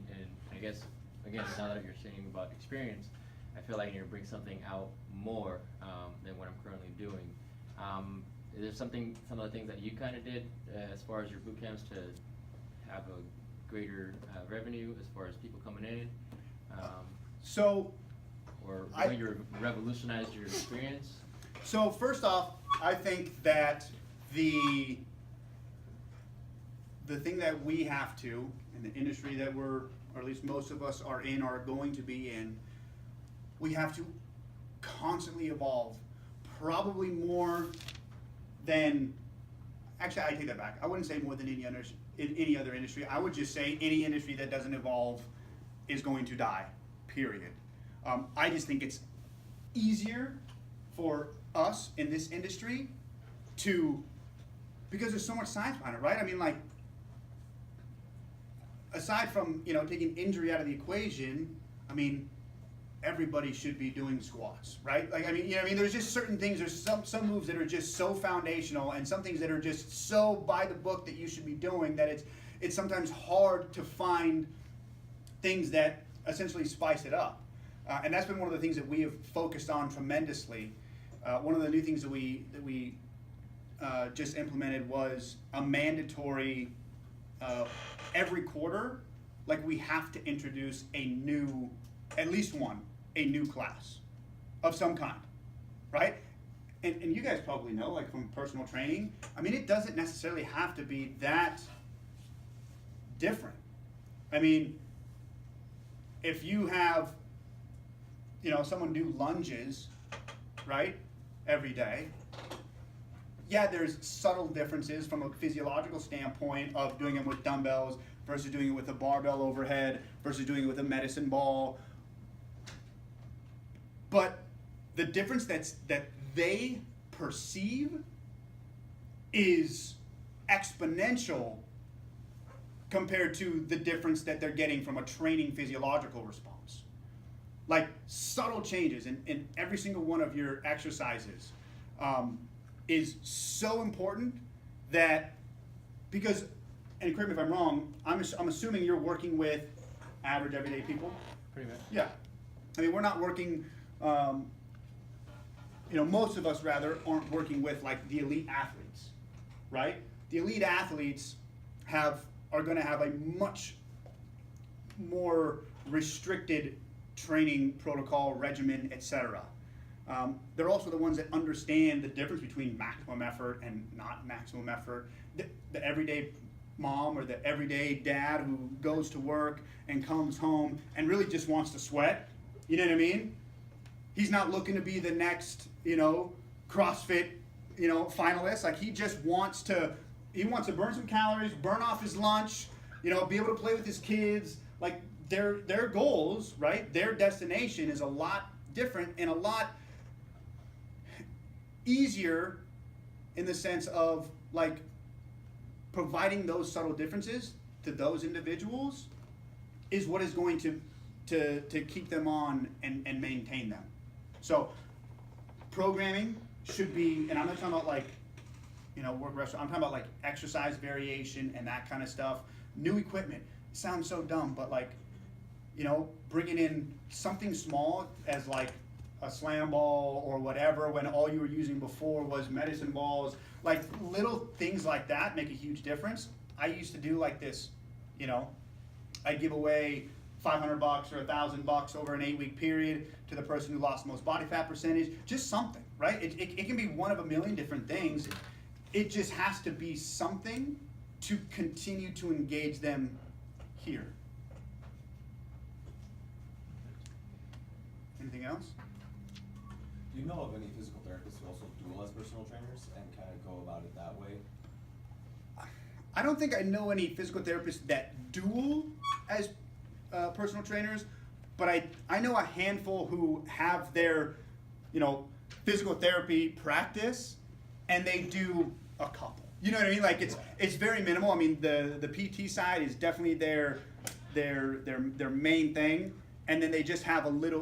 I guess, again, now that you're saying about experience, I feel like I need to bring something out more than what I'm currently doing. Is there some of the things that you kind of did as far as your boot camps to have a greater revenue as far as people coming in? Or you revolutionized your experience? So first off, I think that the thing that we have to, in the industry that we're, or at least most of us are in, are going to be in, we have to constantly evolve, probably more than, actually I take that back, I wouldn't say more than any in any other industry. I would just say any industry that doesn't evolve is going to die, period. I just think it's easier for us in this industry because there's so much science behind it, right? I mean, like, aside from, taking injury out of the equation, I mean, everybody should be doing squats, right? Like, I mean, there's just certain things, there's some moves that are just so foundational and some things that are just so by the book that you should be doing that it's sometimes hard to find things that essentially spice it up. And that's been one of the things that we have focused on tremendously. One of the new things that we just implemented was a mandatory every quarter, like we have to introduce at least a new class of some kind, right? And you guys probably know, like from personal training, I mean, it doesn't necessarily have to be that different. I mean, if you have, someone do lunges, right, every day, yeah, there's subtle differences from a physiological standpoint of doing it with dumbbells versus doing it with a barbell overhead versus doing it with a medicine ball. But the difference that they perceive is exponential compared to the difference that they're getting from a training physiological response. Like subtle changes in every single one of your exercises is so important that, because, and correct me if I'm wrong, I'm assuming you're working with average everyday people? Pretty much. Yeah. I mean, we're not working, most of us rather aren't working with like the elite athletes, right? The elite athletes are going to have a much more restricted training protocol, regimen, etc. They're also the ones that understand the difference between maximum effort and not maximum effort. The everyday mom or the everyday dad who goes to work and comes home and really just wants to sweat, you know what I mean? He's not looking to be the next, CrossFit, finalist. Like he wants to burn some calories, burn off his lunch, be able to play with his kids. Like their goals, right? Their destination is a lot different and a lot easier in the sense of like providing those subtle differences to those individuals is what is going to keep them on and maintain them. So programming should be, and I'm not talking about like, work restaurant, I'm talking about like exercise variation and that kind of stuff. New equipment sounds so dumb, but like, bringing in something small as like a slam ball or whatever when all you were using before was medicine balls, like little things like that make a huge difference. I used to do like this, I'd give away $500 or $1,000 over an 8-week period to the person who lost the most body fat percentage, just something, right? It can be one of a million different things. It just has to be something to continue to engage them here. Anything else? Do you know of any physical therapists who also dual as personal trainers and kind of go about it that way? I don't think I know any physical therapists that dual as personal trainers, but I know a handful who have their, physical therapy practice, and they do a couple. You know what I mean? Like it's very minimal. I mean the PT side is definitely their main thing, and then they just have a little,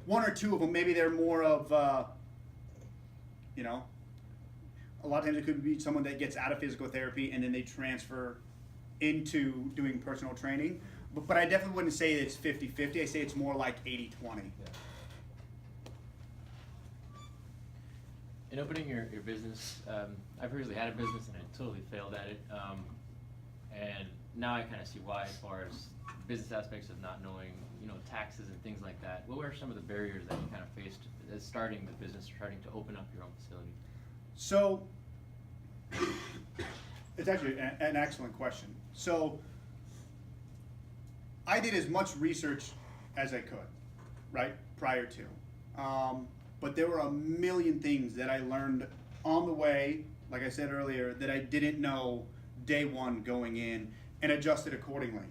one or two of them. Maybe they're more of, a lot of times it could be someone that gets out of physical therapy and then they transfer into doing personal training. But I definitely wouldn't say it's 50-50. I say it's more like 80-20. In opening your business, I previously had a business and I totally failed at it. And now I kind of see why, as far as business aspects of not knowing, taxes and things like that. What were some of the barriers that you kind of faced as starting the business, starting to open up your own facility? So, it's actually an excellent question. So, I did as much research as I could, right, prior to. But there were a million things that I learned on the way, like I said earlier, that I didn't know day one going in and adjust it accordingly.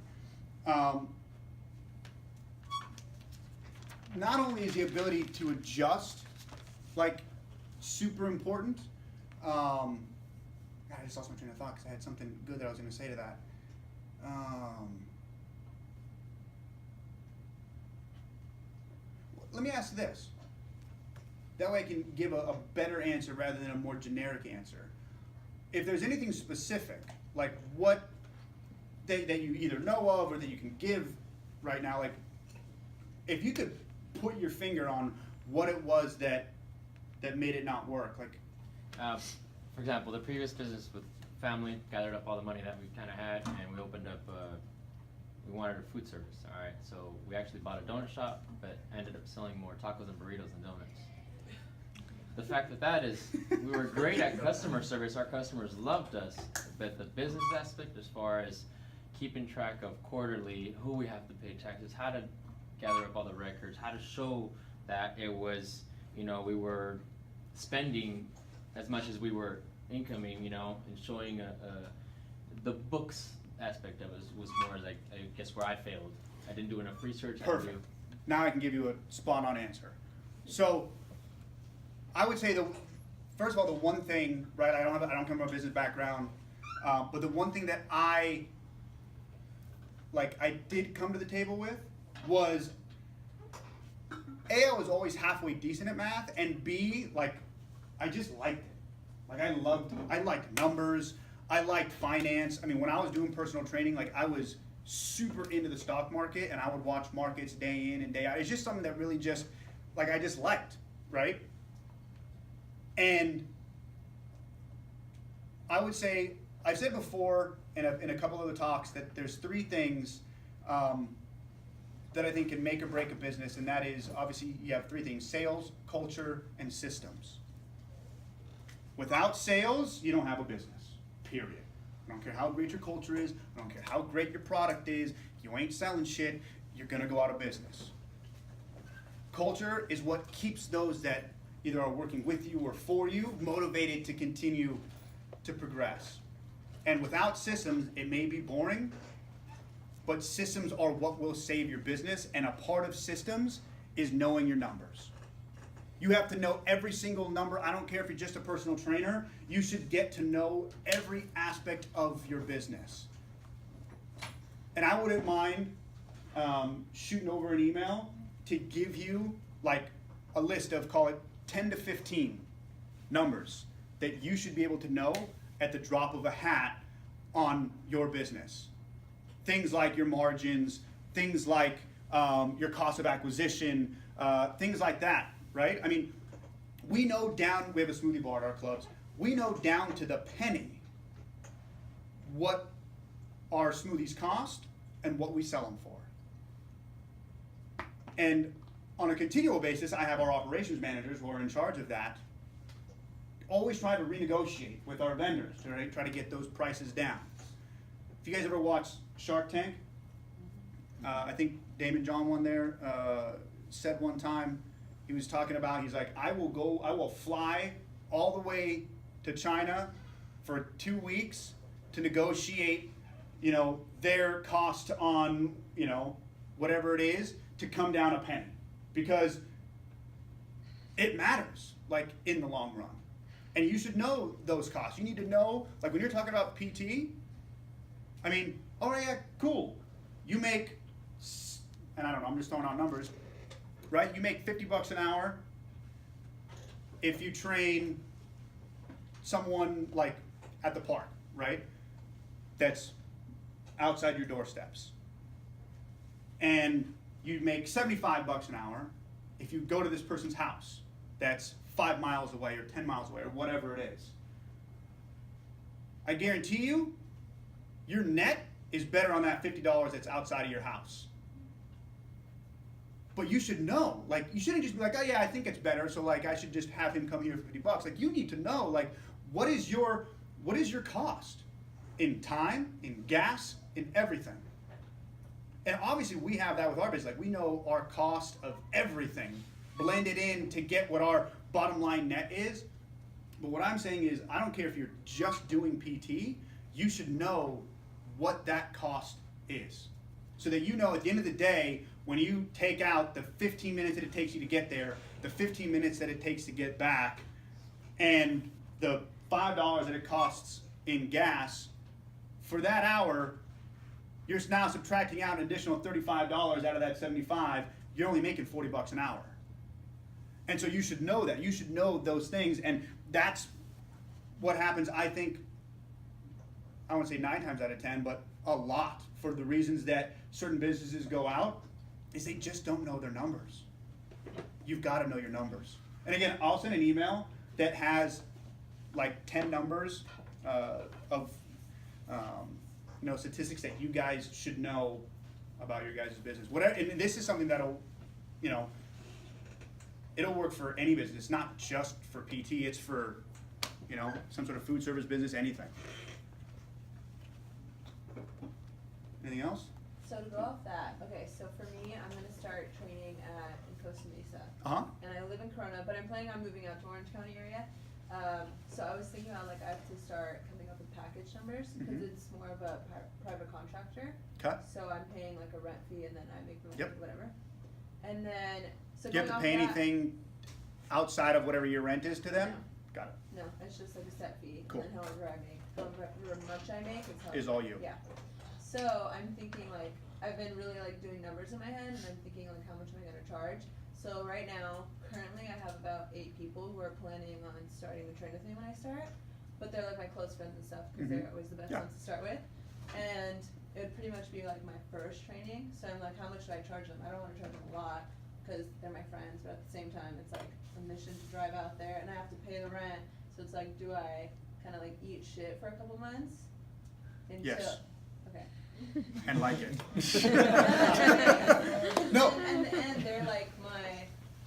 Not only is the ability to adjust like super important, God, I just lost my train of thought because I had something good that I was going to say to that. Let me ask this. That way I can give a better answer rather than a more generic answer. If there's anything specific, like what that you either know of or that you can give right now, like if you could put your finger on what it was that made it not work, like. For example, the previous business with family gathered up all the money that we kind of had, and we opened up. We wanted a food service. All right, so we actually bought a donut shop, but ended up selling more tacos and burritos than donuts. The fact that is, we were great at customer service. Our customers loved us, but the business aspect, as far as keeping track of quarterly who we have to pay taxes, how to gather up all the records, how to show that it was, we were spending as much as we were incoming, and showing the books aspect of it was more like, I guess, where I failed. I didn't do enough research. Perfect. Now I can give you a spot-on answer. So I would say first of all, the one thing, right? I don't come from a business background, but the one thing that I did come to the table with was A, I was always halfway decent at math, and B, I just liked it. I liked numbers. I liked finance. I mean, when I was doing personal training, I was super into the stock market, and I would watch markets day in and day out. It's just something that really just, I just liked, right? And I would say, I've said before in a couple of the talks that there's three things that I think can make or break a business, and that is, obviously, you have three things: sales, culture, and systems. Without sales, you don't have a business, period. I don't care how great your culture is, I don't care how great your product is, if you ain't selling shit, you're gonna go out of business. Culture is what keeps those that either are working with you or for you motivated to continue to progress. And without systems, it may be boring, but systems are what will save your business, and a part of systems is knowing your numbers. You have to know every single number. I don't care if you're just a personal trainer. You should get to know every aspect of your business. And I wouldn't mind shooting over an email to give you a list of, call it 10 to 15 numbers that you should be able to know at the drop of a hat on your business. Things like your margins, things like your cost of acquisition, things like that. Right? I mean, we know we have a smoothie bar at our clubs, we know down to the penny what our smoothies cost and what we sell them for. And on a continual basis, I have our operations managers who are in charge of that, always try to renegotiate with our vendors to try to get those prices down. If you guys ever watched Shark Tank, I think Damon John one there said one time, he was talking about, he's like, I will fly all the way to China for 2 weeks to negotiate, their cost on, whatever it is, to come down a penny. Because it matters, in the long run. And you should know those costs. You need to know, when you're talking about PT, I mean, all right, yeah, cool. You make, and I don't know, I'm just throwing out numbers, right? You make $50 an hour if you train someone at the park, right? That's outside your doorsteps. And you make $75 an hour if you go to this person's house that's 5 miles away or 10 miles away or whatever it is. I guarantee you, your net is better on that $50 that's outside of your house. But you should know, you shouldn't just be oh yeah, I think it's better, so I should just have him come here for $50. You need to know, what is your cost in time, in gas, in everything. And obviously we have that with our business. We know our cost of everything blended in to get what our bottom line net is. But what I'm saying is, I don't care if you're just doing PT, you should know what that cost is. So that you know at the end of the day, when you take out the 15 minutes that it takes you to get there, the 15 minutes that it takes to get back, and the $5 that it costs in gas, for that hour, you're now subtracting out an additional $35 out of that 75, you're only making 40 bucks an hour. And so you should know that. You should know those things, and that's what happens, I think, I won't say 9 times out of 10, but a lot, for the reasons that certain businesses go out, is they just don't know their numbers. You've got to know your numbers. And again, I'll send an email that has like 10 numbers of statistics that you guys should know about your guys' business. Whatever, and this is something that'll, it'll work for any business. It's not just for PT. It's for, some sort of food service business, anything. Anything else? So to go off that, okay, so for me, I'm gonna start training in Costa Mesa. Uh-huh. And I live in Corona, but I'm planning on moving out to Orange County area. So I was thinking about I have to start coming up with package numbers, because Mhm. it's more of a private contractor. Okay. So I'm paying a rent fee and then I make the Yep. whatever. And then, so Do you have going to off pay that- anything outside of whatever your rent is to them? Got it. No, it's just a set fee. Cool. And then however much I make Is all you. Yeah. So I'm thinking I've been really doing numbers in my head, and I'm thinking how much am I gonna charge? So right now, currently I have about 8 people who are planning on starting to train with me when I start, but they're my close friends and stuff, because they're always the best Yeah. ones to start with. And it would pretty much be my first training, so I'm how much should I charge them? I don't wanna charge them a lot, because they're my friends, but at the same time, it's a mission to drive out there, and I have to pay the rent, so it's do I kinda eat shit for a couple months? Until, Yes. okay. And like it. No. No. And they're my,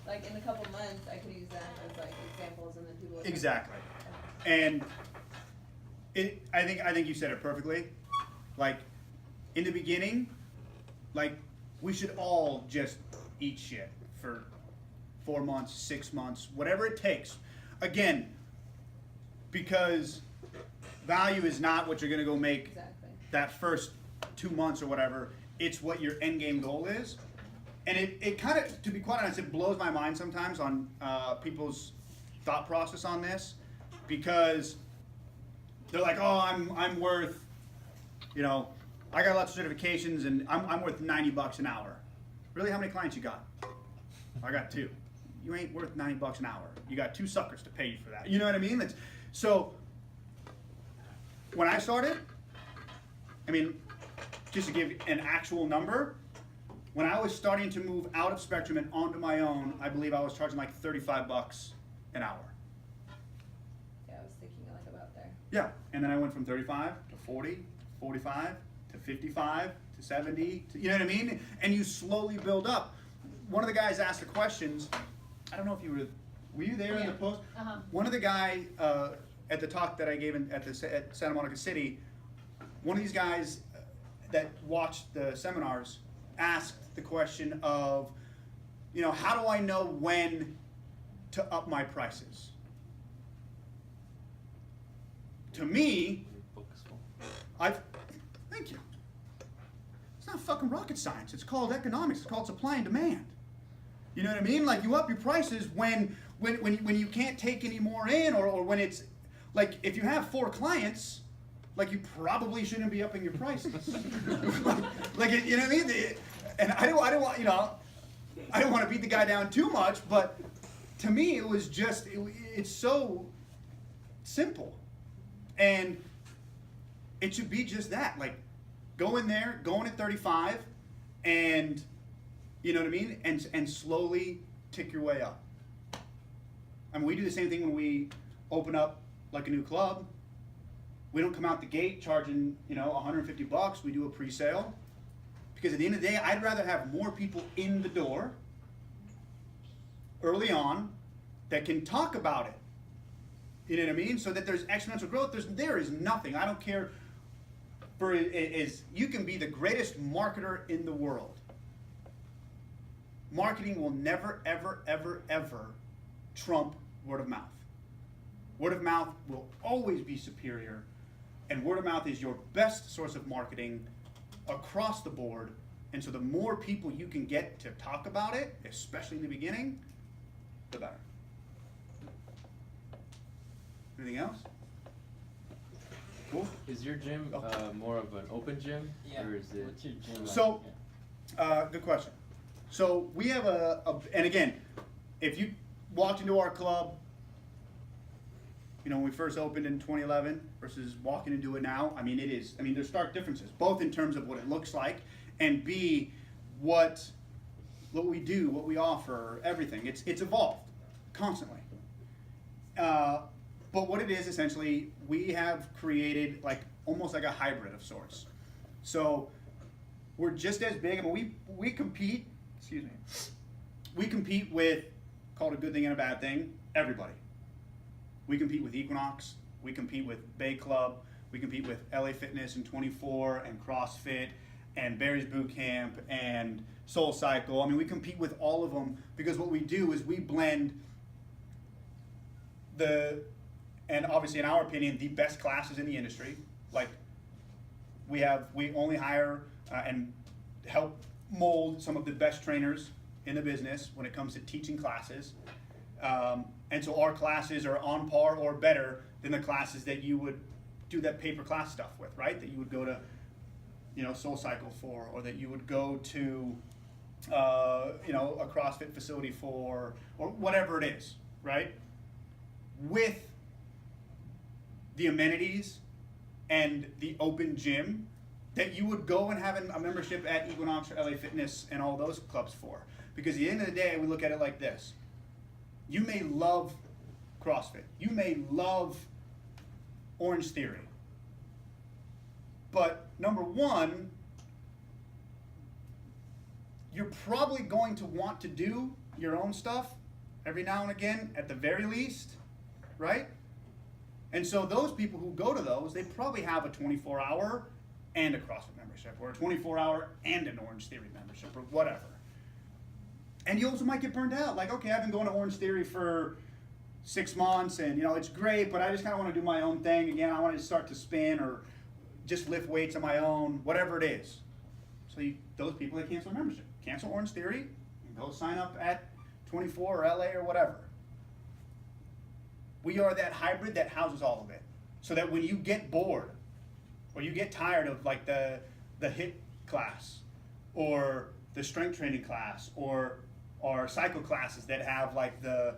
in a couple months, I could use them as examples, and then people would. Exactly. And I think you said it perfectly. In the beginning, we should all just eat shit for 4 months, 6 months, whatever it takes. Again, because value is not what you're gonna go make Exactly. that first 2 months or whatever. It's what your end game goal is. And it kind of, to be quite honest, it blows my mind sometimes on people's thought process on this, because they're oh, I'm worth, I got lots of certifications and I'm worth 90 bucks an hour. Really, how many clients you got? I got 2. You ain't worth 90 bucks an hour. You got 2 suckers to pay you for that. You know what I mean? So when I started, just to give an actual number, when I was starting to move out of Spectrum and onto my own, I believe I was charging 35 bucks an hour. Yeah, I was thinking about there. Yeah, and then I went from 35 to 40, 45 to 55 to 70, to, you know what I mean? And you slowly build up. One of the guys asked the questions, I don't know if were you there in the post? Uh-huh. One of the guy at the talk that I gave at Santa Monica City, one of these guys that watched the seminars asked the question of, how do I know when to up my prices? To me, thank you. It's not fucking rocket science. It's called economics. It's called supply and demand. You know what I mean? You up your prices when you can't take any more in, or when it's if you have 4 clients, you probably shouldn't be upping your prices. You know what I mean? And I don't want I don't want to beat the guy down too much, but to me it was just it's so simple, and it should be just that. Go in there, go in at 35, and you know what I mean, and slowly tick your way up. We do the same thing when we open up a new club. We don't come out the gate charging, 150 bucks. We do a pre-sale. Because at the end of the day, I'd rather have more people in the door early on that can talk about it. You know what I mean? So that there's exponential growth. There is nothing. I don't care you can be the greatest marketer in the world. Marketing will never, ever, ever, ever trump word of mouth. Word of mouth will always be superior And word of mouth is your best source of marketing across the board. And so the more people you can get to talk about it, especially in the beginning, the better. Anything else? Cool. Is your gym Oh. more of an open gym, or is it? What's your gym So, good question. So we have and again, if you walked into our club, you know, when we first opened in 2011 versus walking into it now, I mean, there's stark differences, both in terms of what it looks like, and B, what we do, what we offer, everything. It's evolved constantly. But what it is essentially, we have created like almost like a hybrid of sorts. So we're just as big. I mean, we compete. Excuse me. We compete with, called a good thing and a bad thing, everybody. We compete with Equinox. We compete with Bay Club. We compete with LA Fitness and 24 and CrossFit and Barry's Boot Camp and Soul Cycle. I mean, we compete with all of them because what we do is we blend and obviously in our opinion, the best classes in the industry. Like we only hire and help mold some of the best trainers in the business when it comes to teaching classes. And so our classes are on par or better than the classes that you would do that paper class stuff with, right? That you would go to, you know, Soul Cycle for, or that you would go to, you know, a CrossFit facility for, or whatever it is, right? With the amenities and the open gym that you would go and have a membership at Equinox or LA Fitness and all those clubs for. Because at the end of the day, we look at it like this. You may love CrossFit. You may love Orange Theory. But number one, you're probably going to want to do your own stuff every now and again, at the very least, right? And so those people who go to those, they probably have a 24-hour and a CrossFit membership, or a 24-hour and an Orange Theory membership, or whatever. And you also might get burned out. Like, okay, I've been going to Orange Theory for 6 months, and you know it's great, but I just kind of want to do my own thing again. I want to start to spin or just lift weights on my own, whatever it is. So those people, they cancel their membership. Cancel Orange Theory, and go sign up at 24 or LA or whatever. We are that hybrid that houses all of it. So that when you get bored, or you get tired of like the HIIT class, or the strength training class, or cycle classes that have like the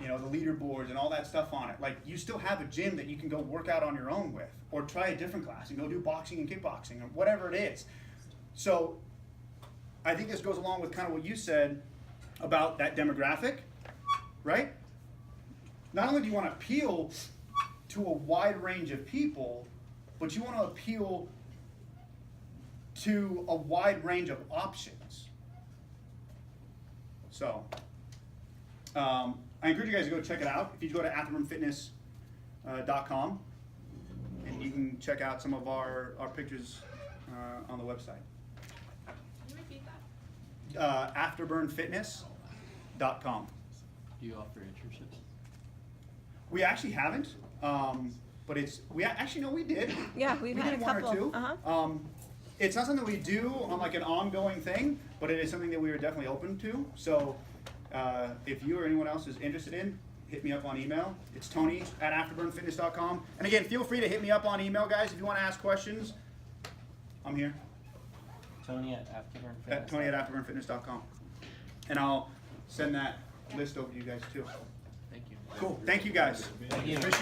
leaderboards and all that stuff on it, like you still have a gym that you can go work out on your own with, or try a different class and go do boxing and kickboxing or whatever it is. So I think this goes along with kind of what you said about that demographic, right? Not only do you want to appeal to a wide range of people, but you want to appeal to a wide range of options. So, I encourage you guys to go check it out. If you go to afterburnfitness.com, and you can check out some of our pictures on the website. Can you repeat that? Afterburnfitness.com. Do you offer internships? We actually haven't, but we did. Yeah, we've We had did a one or couple. two. Uh-huh. It's not something we do on like an ongoing thing, but it is something that we are definitely open to. So if you or anyone else is interested in, hit me up on email. It's Tony@afterburnfitness.com. And again, feel free to hit me up on email, guys, if you want to ask questions. I'm here. Tony@afterburnfitness. Tony@afterburnfitness.com. And I'll send that list over to you guys too. Thank you. Cool. Thank you guys. Thank you. Appreciate it.